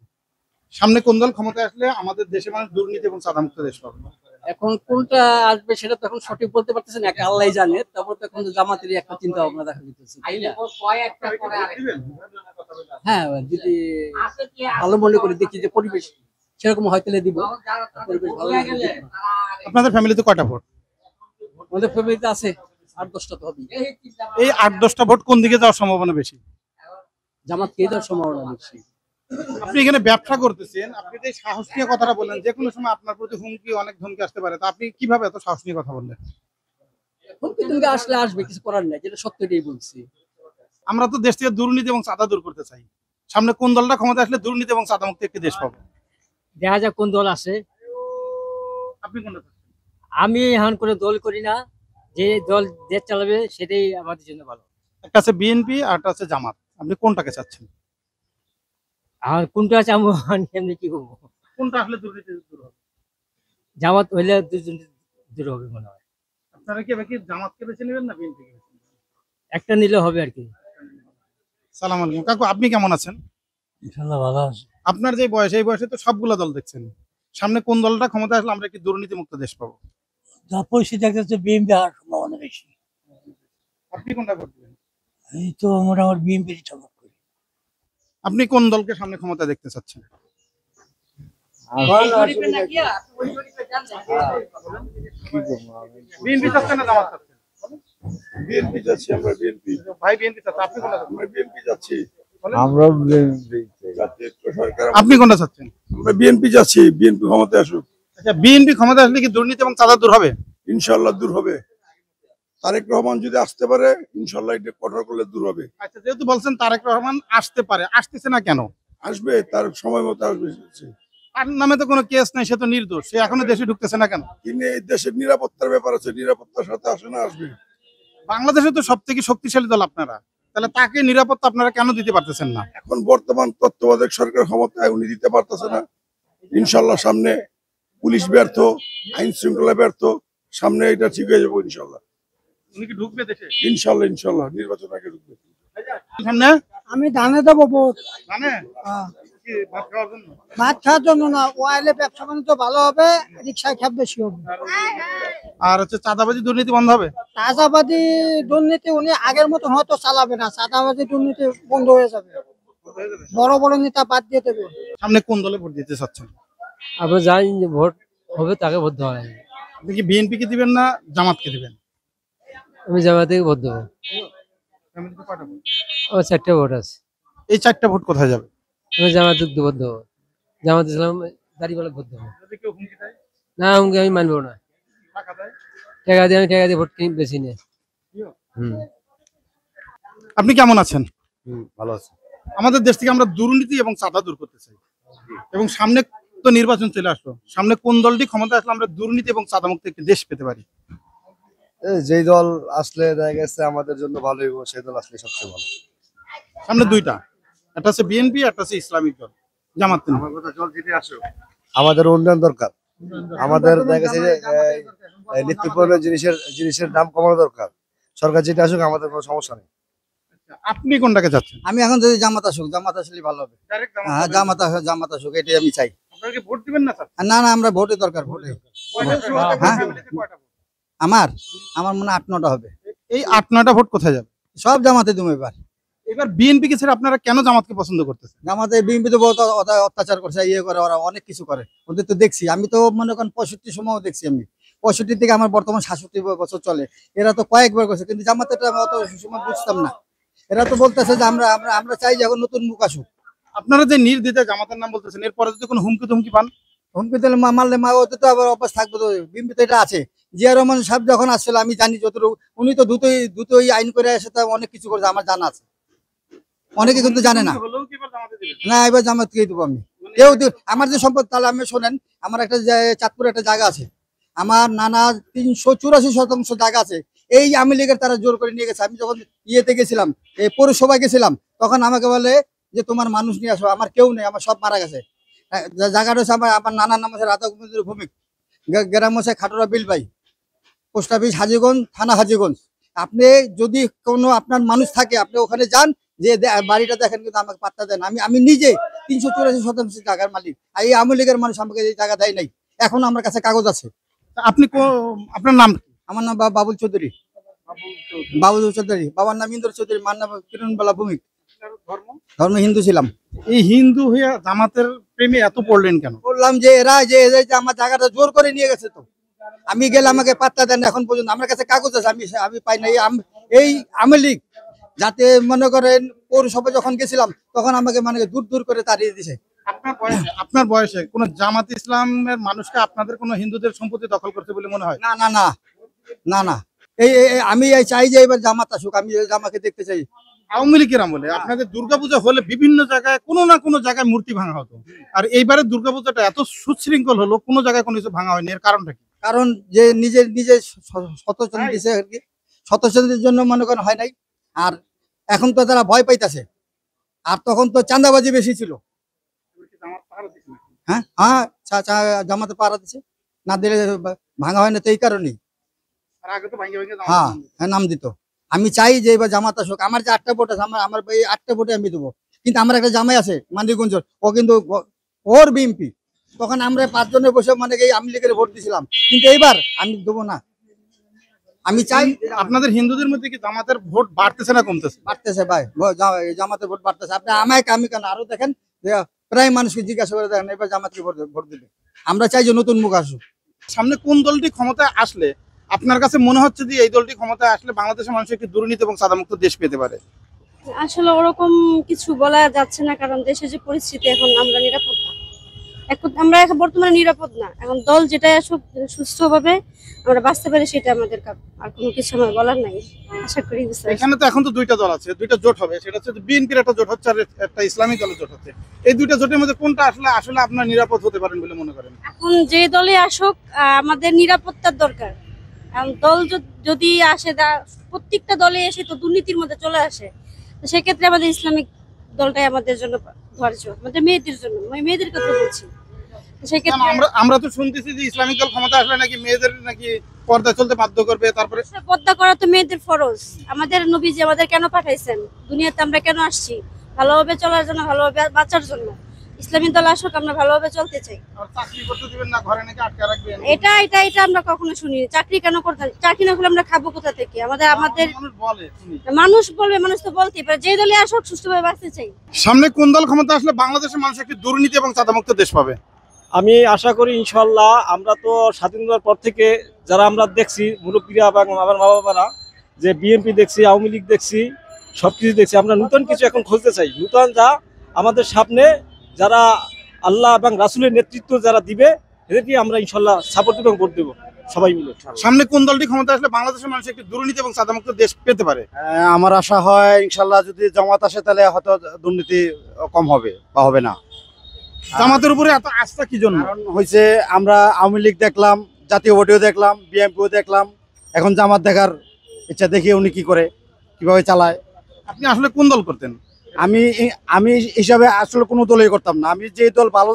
সামনে কোন দল ক্ষমতায় আসলে আমাদের দেশে মানুষ দুর্নীতি এবং সাদামুক্ত দেশ পাবে? এখন কোনটা আসবে সেটা তো এখন সঠিক বলতে পারতেছেন, একটা আল্লাহই জানে। তারপর তো এখন জামাতেরই একটা চিন্তা ভাবনা দেখা দিতেছে, তাই না? হ্যাঁ, যদি ভালো মনে করে দেখি যে পরিবেশ সেরকম হয়তো দিব, পরিবেশ ভালো লাগলে দিব। আপনাদের ফ্যামিলিতে কয়টা ভোট? আমাদের ফ্যামিলিতে আছে 8-10টা তো হবে। এই 8-10টা ভোট কোন দিকে যাওয়ার সম্ভাবনা বেশি? জামাতকে দেওয়ার সম্ভাবনা বেশি। আপনি এখানে ব্যবসা করতেছেন, আপনি যে সাহস নিয়ে কথাটা বললেন, যে কোনো সময় আপনার প্রতি হুমকি, অনেক ধমকি আসতে পারে, তো আপনি কিভাবে এত সাহস নিয়ে কথা বললেন? হুমকি তুমি আসলে আসবে, কিছু করার নাই, যেটা সত্যটাই বলছি। আমরা তো দেশ থেকে দুর্নীতি এবং চাঁদা দূর করতে চাই। সামনে কোন দলটা ক্ষমতা আসলে দুর্নীতি এবং চাঁদা মুক্ত একটি দেশ পাবো? দেখা যাক কোন দল আসে। আপনি কোনটা? আমি এখন করে দল করি না, যে দল দেশ চালাবে সেটাই আমাদের জন্য ভালো। একটা আছে বিএনপি আর একটা আছে জামাত, আপনি কোনটাকে চাচ্ছেন? আর কোনটা চাবো এমনি কি করবো? কোনটা আসলে দুর্নীতি দূর হবে? জামাত হইলে দুজন দূর হবে মনে হয়। আপনারা কি এবার কি জামাতকে বেছে নেবেন না বিএনপি কে? একটা নিলে হবে আর কি। সালাম আলাইকুম কাকু, আপনি কেমন আছেন? ইনশাআল্লাহ ভালো আছে। আপনার যে বয়স, এই বয়সে তো সবগুলা দল দেখছেন, সামনে কোন দলটা ক্ষমতা আসলে আমরা একটি দুর্নীতি মুক্ত দেশ পাবো? যা পরিস্থিতি দেখতেছে বিএনপি হওয়ার সম্ভাবনা বেশি। আপনি কোনটা ভোট দিবেন? এই তো মোটামুটি বিএনপির সাপোর্ট করি। আপনি কোন দলকে সামনে ক্ষমতা দেখতে চাচ্ছেন? বিএনপি চাচ্ছেন না জামাত চাচ্ছেন? বিএনপি যাচ্ছি আমরা, বিএনপি। ভাই বিএনপি চাচ্ছে, আপনি কোনটা চাচ্ছেন? আমরা বিএনপি যাচ্ছি। আমরা বিএনপি। আপনি কোনটা চাচ্ছেন? আমরা বিএনপি যাচ্ছি, বিএনপি ক্ষমতায় আসুক। আচ্ছা, বিএনপি ক্ষমতা আসলে কি দুর্নীতি এবং চাঁদা দূর হবে? ইনশাআল্লাহ দূর হবে। তারেক রহমান যদি আসতে পারে, ইনশাআল্লাহ এটা কঠোর করলে দূর হবে। আচ্ছা, যেহেতু বলছেন তারেক রহমান আসতে পারে, আসতেছে না কেন? আসবে, তার সময় মতো আসবে। তার নামে তো কোনো কেস নাই, সে তো নির্দোষ, সে এখনো দেশে ঢুকতেছে না কেন? কিন্তু এই দেশের নিরাপত্তার ব্যাপার আছে, নিরাপত্তার সাথে আসে না, আসবে। বাংলাদেশে তো সব থেকে শক্তিশালী দল আপনারা, তাহলে তাকে নিরাপত্তা আপনারা কেন দিতে পারতেছেন না? এখন বর্তমান তত্ত্বাবধায়ক সরকার ক্ষমতায়, উনি দিতে পারতেছে না। ইনশাআল্লাহ সামনে পুলিশ ব্যর্থ, আইন শৃঙ্খলা ব্যর্থ, সামনে এটা ঠিক হয়ে যাবে ইনশাআল্লাহ। উনি কি ঢুকবে দেশে? ইনশাআল্লাহ ইনশাআল্লাহ নির্বাচন আগে ঢুকবে। সামনে আমি ধানে দেবো ভোট। জানে কি ভাত খাওয়ার জন্য? ভাত খাওয়ার জন্য না, ও আইলে ব্যবসা বাণিজ্য ভালো হবে, রিক্সায় খ্যাপ বেশি হবে। আর হচ্ছে চাঁদাবাজি দুর্নীতি বন্ধ হবে? চাঁদাবাজি দুর্নীতি উনি আগের মতন হয়তো চালাবে না, চাঁদাবাজি দুর্নীতি বন্ধ হয়ে যাবে, বড় বড় নেতা বাদ দিয়ে দেবে। সামনে কোন দলে ভোট দিতে চাচ্ছেন? আমরা জানি যে ভোট হবে তাকে ভোট দেওয়া হবে। আপনি কি বিএনপি কে দিবেন না জামাতকে দিবেন? আমি জামাতে ভোট দেবো। ফ্যামিলিতে কয়টা ভোট? আমার 4টা ভোট আছে। এই 4টা ভোট কোথায় যাবে? আমি জামাতে ভোট দেবো। জামাত ইসলাম দাঁড়িপাল্লা ভোট দেবো। যদি কেউ হুমকি দেয়? না, হুমকি আমি মানবো না। টাকা দেয়? আমি টাকা দিয়ে ভোট কিনে বেশি নেই। আপনি কেমন আছেন? ভালো আছে। আমাদের দেশ থেকে আমরা দুর্নীতি এবং চাঁদা দূর করতে চাই, এবং সামনে তো নির্বাচন চলে আসলো, সামনে কোন দলটি ক্ষমতা আসলে আমরা দুর্নীতি এবং চাঁদা মুক্ত একটি দেশ পেতে পারি? যেই দল আসলে দেখা গেছে আমাদের জন্য ভালো হইব, সেই দল আসলে সবচেয়ে ভালো। সামনে দুইটা, একটা হচ্ছে বিএনপি, একটা হচ্ছে ইসলামিক দল, জামাত। আমাদের উন্নয়ন দরকার, আমাদের দেখা গেছে যে নিত্য প্রয়োজনীয় জিনিসের দাম কমানো দরকার। সরকার যেটা আসুক, আমাদের কোনো সমস্যা নেই। আপনি কোনটাকে চাচ্ছেন? আমি এখন যদি জামাত আসুক, জামাত আসলে ভালো হবে। হ্যাঁ, জামাত আসুক, এটাই আমি চাই। আপনারা কি ভোট দিবেন না স্যার? না না, আমরা ভোটের দরকার, ভোটে। হ্যাঁ, আমার মনে হয় 8-9টা হবে। এই 8-9টা ভোট কোথায় যাবে? সব জামাতে তুমি এবার বিএনপি কে ছেড়ে আপনারা কেন জামাতকে পছন্দ করতেছেন? জামাতে বিএনপি তো বহুত অত্যাচার করছে, ইয়ে করে, ওরা অনেক কিছু করে, ওদের তো দেখছি। আমি তো মনে করেন 65 সময়ও দেখছি। আমি 65 থেকে আমার বর্তমান 67 বছর চলে। এরা তো কয়েকবার করছে, কিন্তু জামাতেটা আমি অত সময় বুঝতাম না। এরা তো বলতেছে যে আমরা আমরা আমরা চাই যে এখন নতুন মুখ আসুক। আপনারা যে নির্দ্বিধায় জামাতের নাম বলতেছেন, এরপরে যদি কোনো হুমকি পান? হুমকি দিলে মারলে ওদের তো আবার অভ্যাস থাকবে, তো বিএনপি তো এটা আছে। জিয়া রহমান সাহেব যখন আসছিল, আমি জানি যতটুকু, উনি তো দ্রুতই আইন করে এসে তা অনেক কিছু করেছে, আমার জানা আছে। অনেকে কিন্তু জানে না। না, এবার জামাতকেই দেবো আমি। কেউ আমার যে সম্পদ, তাহলে আমি শোনেন, আমার একটা চাঁদপুরে একটা জায়গা আছে, আমার নানা 384% জায়গা আছে। এই আওয়ামী লীগের তারা জোর করে নিয়ে গেছে। আমি যখন ইয়েতে গেছিলাম, এই পৌরসভায় গেছিলাম, তখন আমাকে বলে যে তোমার মানুষ নিয়ে আসো। আমার কেউ নেই, আমার সব মারা গেছে। জায়গাটা হচ্ছে আমার নানার নাম আছে রাধা গোবিন্দ ভূমিক। গ্রাম আছে খাটোরা বিলবাই, পোস্ট অফিস হাজীগঞ্জ, থানা হাজীগঞ্জ। আপনি যদি কোনো আপনার মানুষ থাকে আপনি ওখানে যান, যে বাড়িটা দেখেন, কিন্তু আমাকে পাত্তা দেন। আমি নিজে 384 জায়গার মালিক, আর এই আওয়ামী লীগের মানুষ আমাকে এই জায়গা দেয় নাই। এখন আমার কাছে কাগজ আছে। আপনি আপনার নাম? আমার নাম বাবুল চৌধুরী। বাবুল চৌধুরী, বাবার নাম ইন্দর চৌধুরী, মার নাম কিরণবালা ভূমিক। ধর্ম হিন্দু ছিলাম। এই হিন্দু হয়ে জামাতের প্রেমে এত পড়লেন কেন? বললাম যে এরা যে আমার জায়গাটা জোর করে নিয়ে গেছে, তো আমি গেলে আমাকে পাত্তা দেন। এখন পর্যন্ত আমার কাছে কাগজ আছে, আমি পাই নাই। এই আওয়ামী লীগ যাতে মনে করেন পৌরসভা যখন গেছিলাম তখন আমাকে মানে দূর দূর করে তাড়িয়ে দিছে। আপনার বয়সে কোন জামাত ইসলামের মানুষকে আপনাদের কোন হিন্দুদের সম্পত্তি দখল করতে বলে মনে হয়? না না না না না, আমি চাই যে এবার জামাত আসুক, আমি জামাকে দেখতে চাই। আওয়ামী লীগের আমলে আপনাদের দুর্গাপূজা হলে বিভিন্ন জায়গায় কোনো না কোনো জায়গায় মূর্তি ভাঙা হতো, আর এইবারের দুর্গাপূজাটা এত সুশৃঙ্খল হলো, কোনো জায়গায় কোনো কিছু ভাঙা হয়নি। এর কারণটা কি? কারণ যে নিজে সচেতন দিছে আর কি, সচেতনদের জন্য মনে করেন হয় নাই। আর এখন তো তারা ভয় পাইতেছে, আর তখন তো চাঁদাবাজি বেশি ছিল। হ্যাঁ হ্যাঁ, জামাতে পাড়া দিছে, না দিলে ভাঙা হয় না, তো এই কারণেই। হ্যাঁ হ্যাঁ, নাম দিত। আমি চাই যে এবার জামাত আসুক। আমার যে 8টা ভোট আছে, আমার এই 8টা ভোটে আমি দেবো। কিন্তু আমার একটা জামাই আছে মানিকগঞ্জ, ও কিন্তু ওর বিএমপি। তখন আমরা 5 জনে বসে মানে এই আওয়ামী লীগের ভোট দিয়েছিলাম, কিন্তু এইবার আমি দেবো না। আমি চাই আপনাদের হিন্দুদের মধ্যে কি জামাতের ভোট বাড়তেছে না কমতেছে? বাড়তেছে ভাই, জামাতের ভোট বাড়তেছে। আপনি আমায় আমি কেন, আরো দেখেন প্রায় মানুষকে জিজ্ঞাসা করে দেখেন এবার জামাতকে ভোট দিবে। আমরা চাই যে নতুন মুখ আসুক। সামনে কোন দলটি ক্ষমতায় আসলে আপনার কাছে মনে হচ্ছে যে এই দলটি ক্ষমতায় আসলে বাংলাদেশের মানুষ একটি দুর্নীতি এবং সাদামুক্ত দেশ পেতে পারে? আসলে ওরকম কিছু বলা যাচ্ছে না, কারণ দেশের যে পরিস্থিতি এখন আমরা নিরাপদ না। আমরা এখন বর্তমানে নিরাপদ না। এখন দল যেটাই আসুক সুস্থভাবে আমরা বাঁচতে পারি, সেটা আমাদের কাজ। আর কোনো কিছু আমার বলার নাই। আশা করি এখানে তো এখন তো 2টা দল আছে, 2টা জোট হবে। সেটা হচ্ছে বিএনপির একটা জোট হচ্ছে, আর একটা ইসলামিক দলের জোট হচ্ছে। এই 2টা জোটের মধ্যে কোনটা আসলে আপনার নিরাপদ হতে পারেন বলে মনে করেন? এখন যে দলে আসুক আমাদের নিরাপত্তার দরকার। দল যদি আসে, প্রত্যেকটা দলে এসে তো দুর্নীতির মধ্যে চলে আসে, তো সেক্ষেত্রে আমাদের ইসলামিক দলটাই আমাদের জন্য ধৈর্য, আমাদের মেয়েদের জন্য। মেয়েদের কথা বলছি। সেক্ষেত্রে আমরা তো শুনতেছি যে ইসলামিক দল ক্ষমতা আসলে নাকি মেয়েদের নাকি পর্দা চলতে বাধ্য করবে। তারপরে পর্দা করা তো মেয়েদের ফরজ। আমাদের নবীজি আমাদের কেন পাঠাইছেন দুনিয়াতে, আমরা কেন আসছি? ভালোভাবে চলার জন্য, ভালোভাবে বাঁচার জন্য। ইসলামী দল আসুক, আমরা ভালোভাবে চলতে চাই। চাকরি করতে দিবেন না, ঘরে নাকি আটকে রাখবেন, এটা আমরা কখনো শুনিনি। চাকরি কেন করতে? চাকরি না করলে আমরা খাবো কোথা থেকে? আমাদের মানুষ বলবে, মানুষ তো বলতেই পারে। যে দলে আসুক সুষ্ঠুভাবে বাঁচতে চাই। সামনে কোন দল ক্ষমতা আসলে বাংলাদেশের মানুষ একটি দুর্নীতি এবং সাদামুক্ত দেশ পাবে? আমি আশা করি ইনশাল্লাহ। আমরা তো স্বাধীনতার পর থেকে যারা আমরা দেখছি মুরব্বীরা এবং আমার মা বাবারা, যে বিএনপি দেখছি, আওয়ামী লীগ দেখছি, সবকিছু দেখছি। আমরা নতুন কিছু এখন খুঁজতে চাই, নতুন যা আমাদের সামনে যারা আল্লাহ এবং রাসূলের নেতৃত্ব যারা দিবে, এদেরকে আমরা ইনশাল্লাহ সাপোর্ট এবং ভোট দেবো সবাই মিলে। সামনে কোন দলটি ক্ষমতা আসলে বাংলাদেশের মানুষ একটি দুর্নীতি এবং সাদামুক্ত দেশ পেতে পারে? আমার আশা হয় ইনশাল্লাহ যদি জামাত আসে তাহলে হয়তো দুর্নীতি কম হবে বা হবে না। জামাতের উপরে এত আস্থা কি জন্য? কারণ হয়েছে আমরা আওয়ামী লীগ দেখলাম, জাতীয় পার্টিও দেখলাম, বিএনপিও দেখলাম, এখন জামাত দেখার ইচ্ছা। দেখি উনি কি করে, কিভাবে চালায়। আপনি আসলে কোন দল করতেন? আমি হিসাবে আসলে কোনো দলই করতাম না। আমি যে দল ভালো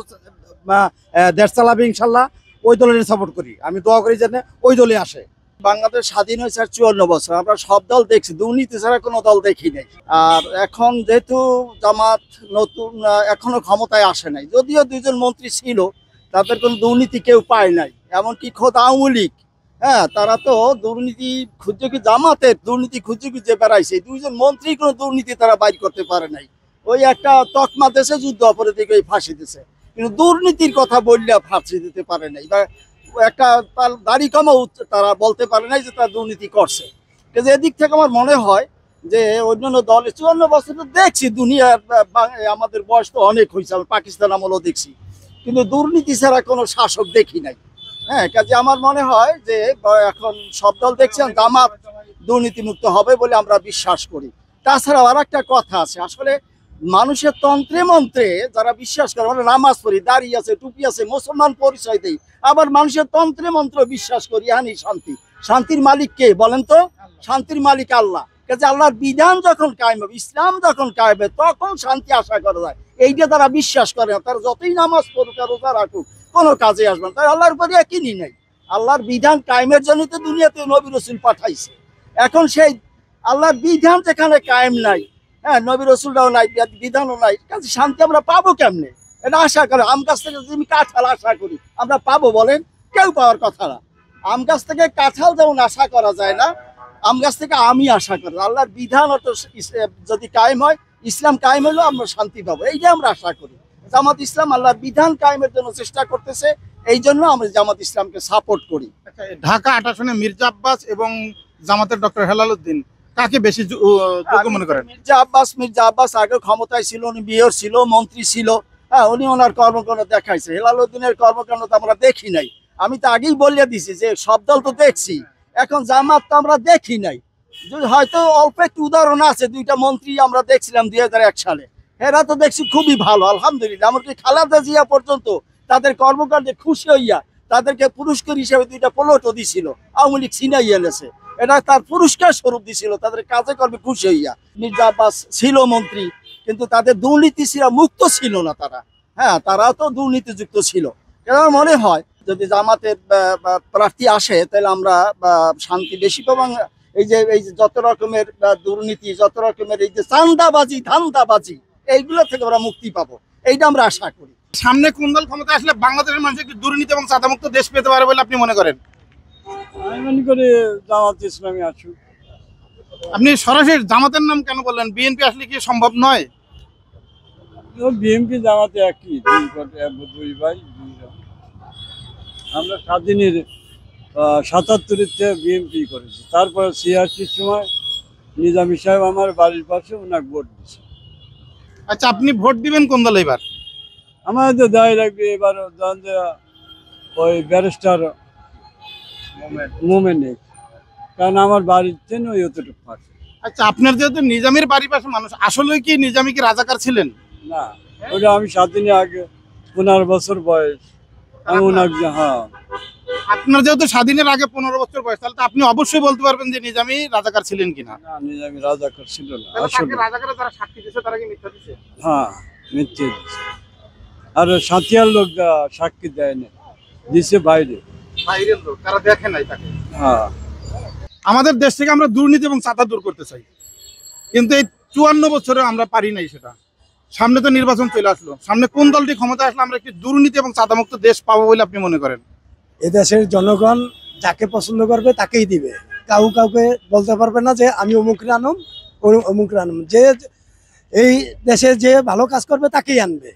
দেশ চালাবে ইনশাল্লাহ ওই দলের সাপোর্ট করি। আমি দোয়া করি যেন ওই দলে আসে। বাংলাদেশ স্বাধীন হয়েছে 54 বছর, আমরা সব দল দেখছি, দুর্নীতি ছাড়া কোনো দল দেখি নাই। আর এখন যেহেতু জামাত নতুন এখনো ক্ষমতায় আসে নাই, যদিও 2জন মন্ত্রী ছিল, তাদের কোনো দুর্নীতি কেউ পায় নাই। এমনকি খোদ আওয়ামী লীগ, হ্যাঁ, তারা তো দুর্নীতি খুঁজে, জামাতের দুর্নীতি খুঁজে বেড়াইছে। 2জন মন্ত্রী কোনো দুর্নীতি তারা বাইর করতে পারে নাই। ওই একটা তকমা দেশে যুদ্ধ অপরাধীকে ফাঁসি দিছে, কিন্তু দুর্নীতির কথা বললে ফাঁসি দিতে পারে নাই, বা একটা তার দাড়ি কমাও তারা বলতে পারে নাই যে তারা দুর্নীতি করছে। কিন্তু এদিক থেকে আমার মনে হয় যে অন্যান্য দলে 54 বছর দেখছি, দুনিয়ার আমাদের বয়স তো অনেক হয়েছে, আমি পাকিস্তান আমলও দেখছি, কিন্তু দুর্নীতি ছাড়া কোনো শাসক দেখি নাই। হ্যাঁ, কাজে আমার মনে হয় যে এখন সব দল দেখছেন জামাত দুর্নীতিমুক্ত হবে বলে আমরা বিশ্বাস করি। তাছাড়াও আর একটা কথা আছে, আসলে মানুষের তন্ত্রে মন্ত্রে যারা বিশ্বাস করে, আমরা নামাজ পড়ি, দাঁড়িয়ে আছে, টুপি আছে, মুসলমান পরিচয় দেই, আবার মানুষের তন্ত্রে মন্ত্র বিশ্বাস করি। হানি শান্তি, শান্তির মালিক কে বলেন তো? শান্তির মালিক আল্লাহ। কাজে আল্লাহর বিধান যখন কায়েম হবে, ইসলাম যখন কায়েম হবে, তখন শান্তি আশা করা যায়। এইটা তারা বিশ্বাস করে না। তারা যতই নামাজ পড়ুক আর রোজা রাখুক, কোনো কাজে আসবে না। তাই আল্লাহর উপরে একই নাই। আল্লাহর বিধান কায়েমের জন্য তো দুনিয়াতে নবী রাসূল পাঠাইছে। এখন সেই আল্লাহর বিধান যেখানে কায়েম নাই, হ্যাঁ, নবী রাসূলরাও নাই, বিধানও নাই, কাজে শান্তি আমরা পাবো কেমনে? এটা আশা করে আম গাছ থেকে যদি আমি কাঁঠাল আশা করি আমরা পাবো বলেন? কেউ পাওয়ার কথা না। আম গাছ থেকে কাঁঠাল যেমন আশা করা যায় না, আম গাছ থেকে আমি আশা করি। আল্লাহর বিধান অত যদি কায়েম হয়, ইসলাম কায়েম হলেও আমরা শান্তি পাবো, এইটা আমরা আশা করি। জামাত ইসলাম আল্লাহর বিধান কায়েমের জন্য চেষ্টা করতেছে, এই জন্য আমরা জামাত ইসলামকে সাপোর্ট করি। ঢাকা ৮ আসনে মির্জা আব্বাস এবং জামাতের ডক্টর হেলাল উদ্দিন কাকে বেশি যোগ্য মনে করেন? মির্জা আব্বাস আগে ক্ষমতায় ছিল, উনি মেয়র ছিল, মন্ত্রী ছিল, হ্যাঁ, উনি ওনার কর্মকাণ্ড দেখাইছে। হেলাল উদ্দিনের কর্মকাণ্ড তো আমরা দেখি নাই। আমি তো আগেই বলিয়া দিছি যে সব দল তো দেখছি, এখন জামাত তো আমরা দেখি নাই। হয়তো অল্প একটু উদাহরণ আছে, 2টা মন্ত্রী আমরা দেখছিলাম 2001 সালে, এরা তো দেখছি খুবই ভালো, আলহামদুলিল্লাহ। এমনকি খালেদা জিয়া পর্যন্ত তাদের কর্মকাণ্ডে খুশি হইয়া তাদেরকে পুরস্কার হিসেবে 2টা প্লটও দিছিল, আওয়ামী লীগ ছিনাই এনেছে, এটা তার পুরস্কার স্বরূপ দিছিল, তাদের কাজে কর্মে খুশি হইয়া। মির্জা আব্বাস ছিল মন্ত্রী, কিন্তু তাদের দুর্নীতি ছিল মুক্ত ছিল না তারা, হ্যাঁ, তারাও তো দুর্নীতিযুক্ত ছিল। আমার মনে হয় যদি জামাতের প্রার্থী আসে তাহলে আমরা শান্তি বেশি পাবো। এই যে যত রকমের দুর্নীতি, যত রকমের এই যে চাঁদাবাজি, ধান্দাবাজি, এইগুলো থেকে আমরা মুক্তি পাবো, এইটা আমরা আশা করি। সামনে কোন দল ক্ষমতা আসলে বাংলাদেশের মানুষ একটি দুর্নীতি এবং চাঁদামুক্ত দেশ পেতে পারে বলে আপনি মনে করেন? আমি মনে করি জামাত ইসলামী আসুক। আপনি সরাসরি জামাতের নাম কেন বললেন? বিএনপি আসলে কি সম্ভব নয়? বিএনপি জামাতে একই, দুই ভাই। আমরা স্বাধীনের ৭৭-এর থেকে বিএনপি করেছি, তারপরে ৮৬-র সময় নিজামী সাহেব আমার বাড়ির পাশে ওনাকে ভোট দিচ্ছে। আচ্ছা, আপনি ভোট দিবেন কোন দলে এবার? আমার তো দায় লাগবে এবার ওই ব্যারিস্টার মোমেন্ট, কারণ আমার বাড়ির থেকে ওই অতটুকু পাশে। আচ্ছা, আপনার যেহেতু নিজামের বাড়ির পাশে মানুষ, আসলে কি নিজামী কি রাজাকার ছিলেন? না, ওটা আমি স্বাধীনের আগে 15 বছর বয়স আমি ওনাকে, হ্যাঁ। আপনার যেহেতু স্বাধীনের আগে 15 বছর বয়স, তাহলে তো আপনি অবশ্যই বলতে পারবেন যে নিজামী রাজাকার ছিলেন কিনা। না, নিজামী রাজাকার ছিল না আসলে রাজাকার যারা সাক্ষী দিয়েছে তারা কি মিথ্যা দিয়েছে? হ্যাঁ, মিথ্যে দিচ্ছে। আর সাথিয়ার লোক সাক্ষী দেয় না, দিছে বাইরের লোক, তারা দেখে নাই তাকে। হ্যাঁ, আমাদের দেশ থেকে আমরা দুর্নীতি এবং চাঁদা দূর করতে চাই, কিন্তু এই 54 বছরে আমরা পারি নাই সেটা। সামনে তো নির্বাচন চলে আসলো, সামনে কোন দলটি ক্ষমতা আসলে আমরা একটি দুর্নীতি এবং চাঁদামুক্ত দেশ পাবো বলে আপনি মনে করেন? এদেশের জনগণ যাকে পছন্দ করবে তাকেই দিবে, কাউকে বলতে পারবে না যে আমি অমুক আনুম অমুক আনুম। যে এই দেশে যে ভালো কাজ করবে তাকেই আনবে।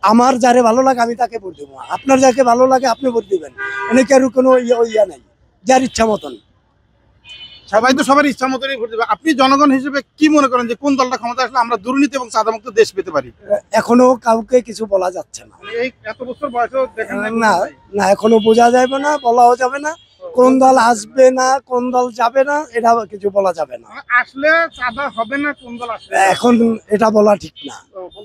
আমার যারে ভালো লাগে আমি তাকে ভোট দেবো, আপনার যাকে ভালো লাগে আপনি ভোট দিবেন। এনে কারো কোনো ইয়া নাই, যার ইচ্ছা মতন। সবাই তো সবার ইচ্ছা মতনই ভোট দেবে। আপনি জনগণ হিসেবে কি মনে করেন যে কোন দলটা ক্ষমতা আসলে আমরা দুর্নীতি এবং চাঁদামুক্ত দেশ পেতে পারি? এখনো কাউকে কিছু বলা যাচ্ছে না। এই এত বছর বয়সেও দেখেন না, না, এখনো বোঝা যাবে না, বলাও যাবে না। কোন দল আসবে না, কোন দল যাবে না, এটা কিছু বলা যাবে না। আসলে চাঁদা হবে না, কোন দল আসবে এখন এটা বলা ঠিক না।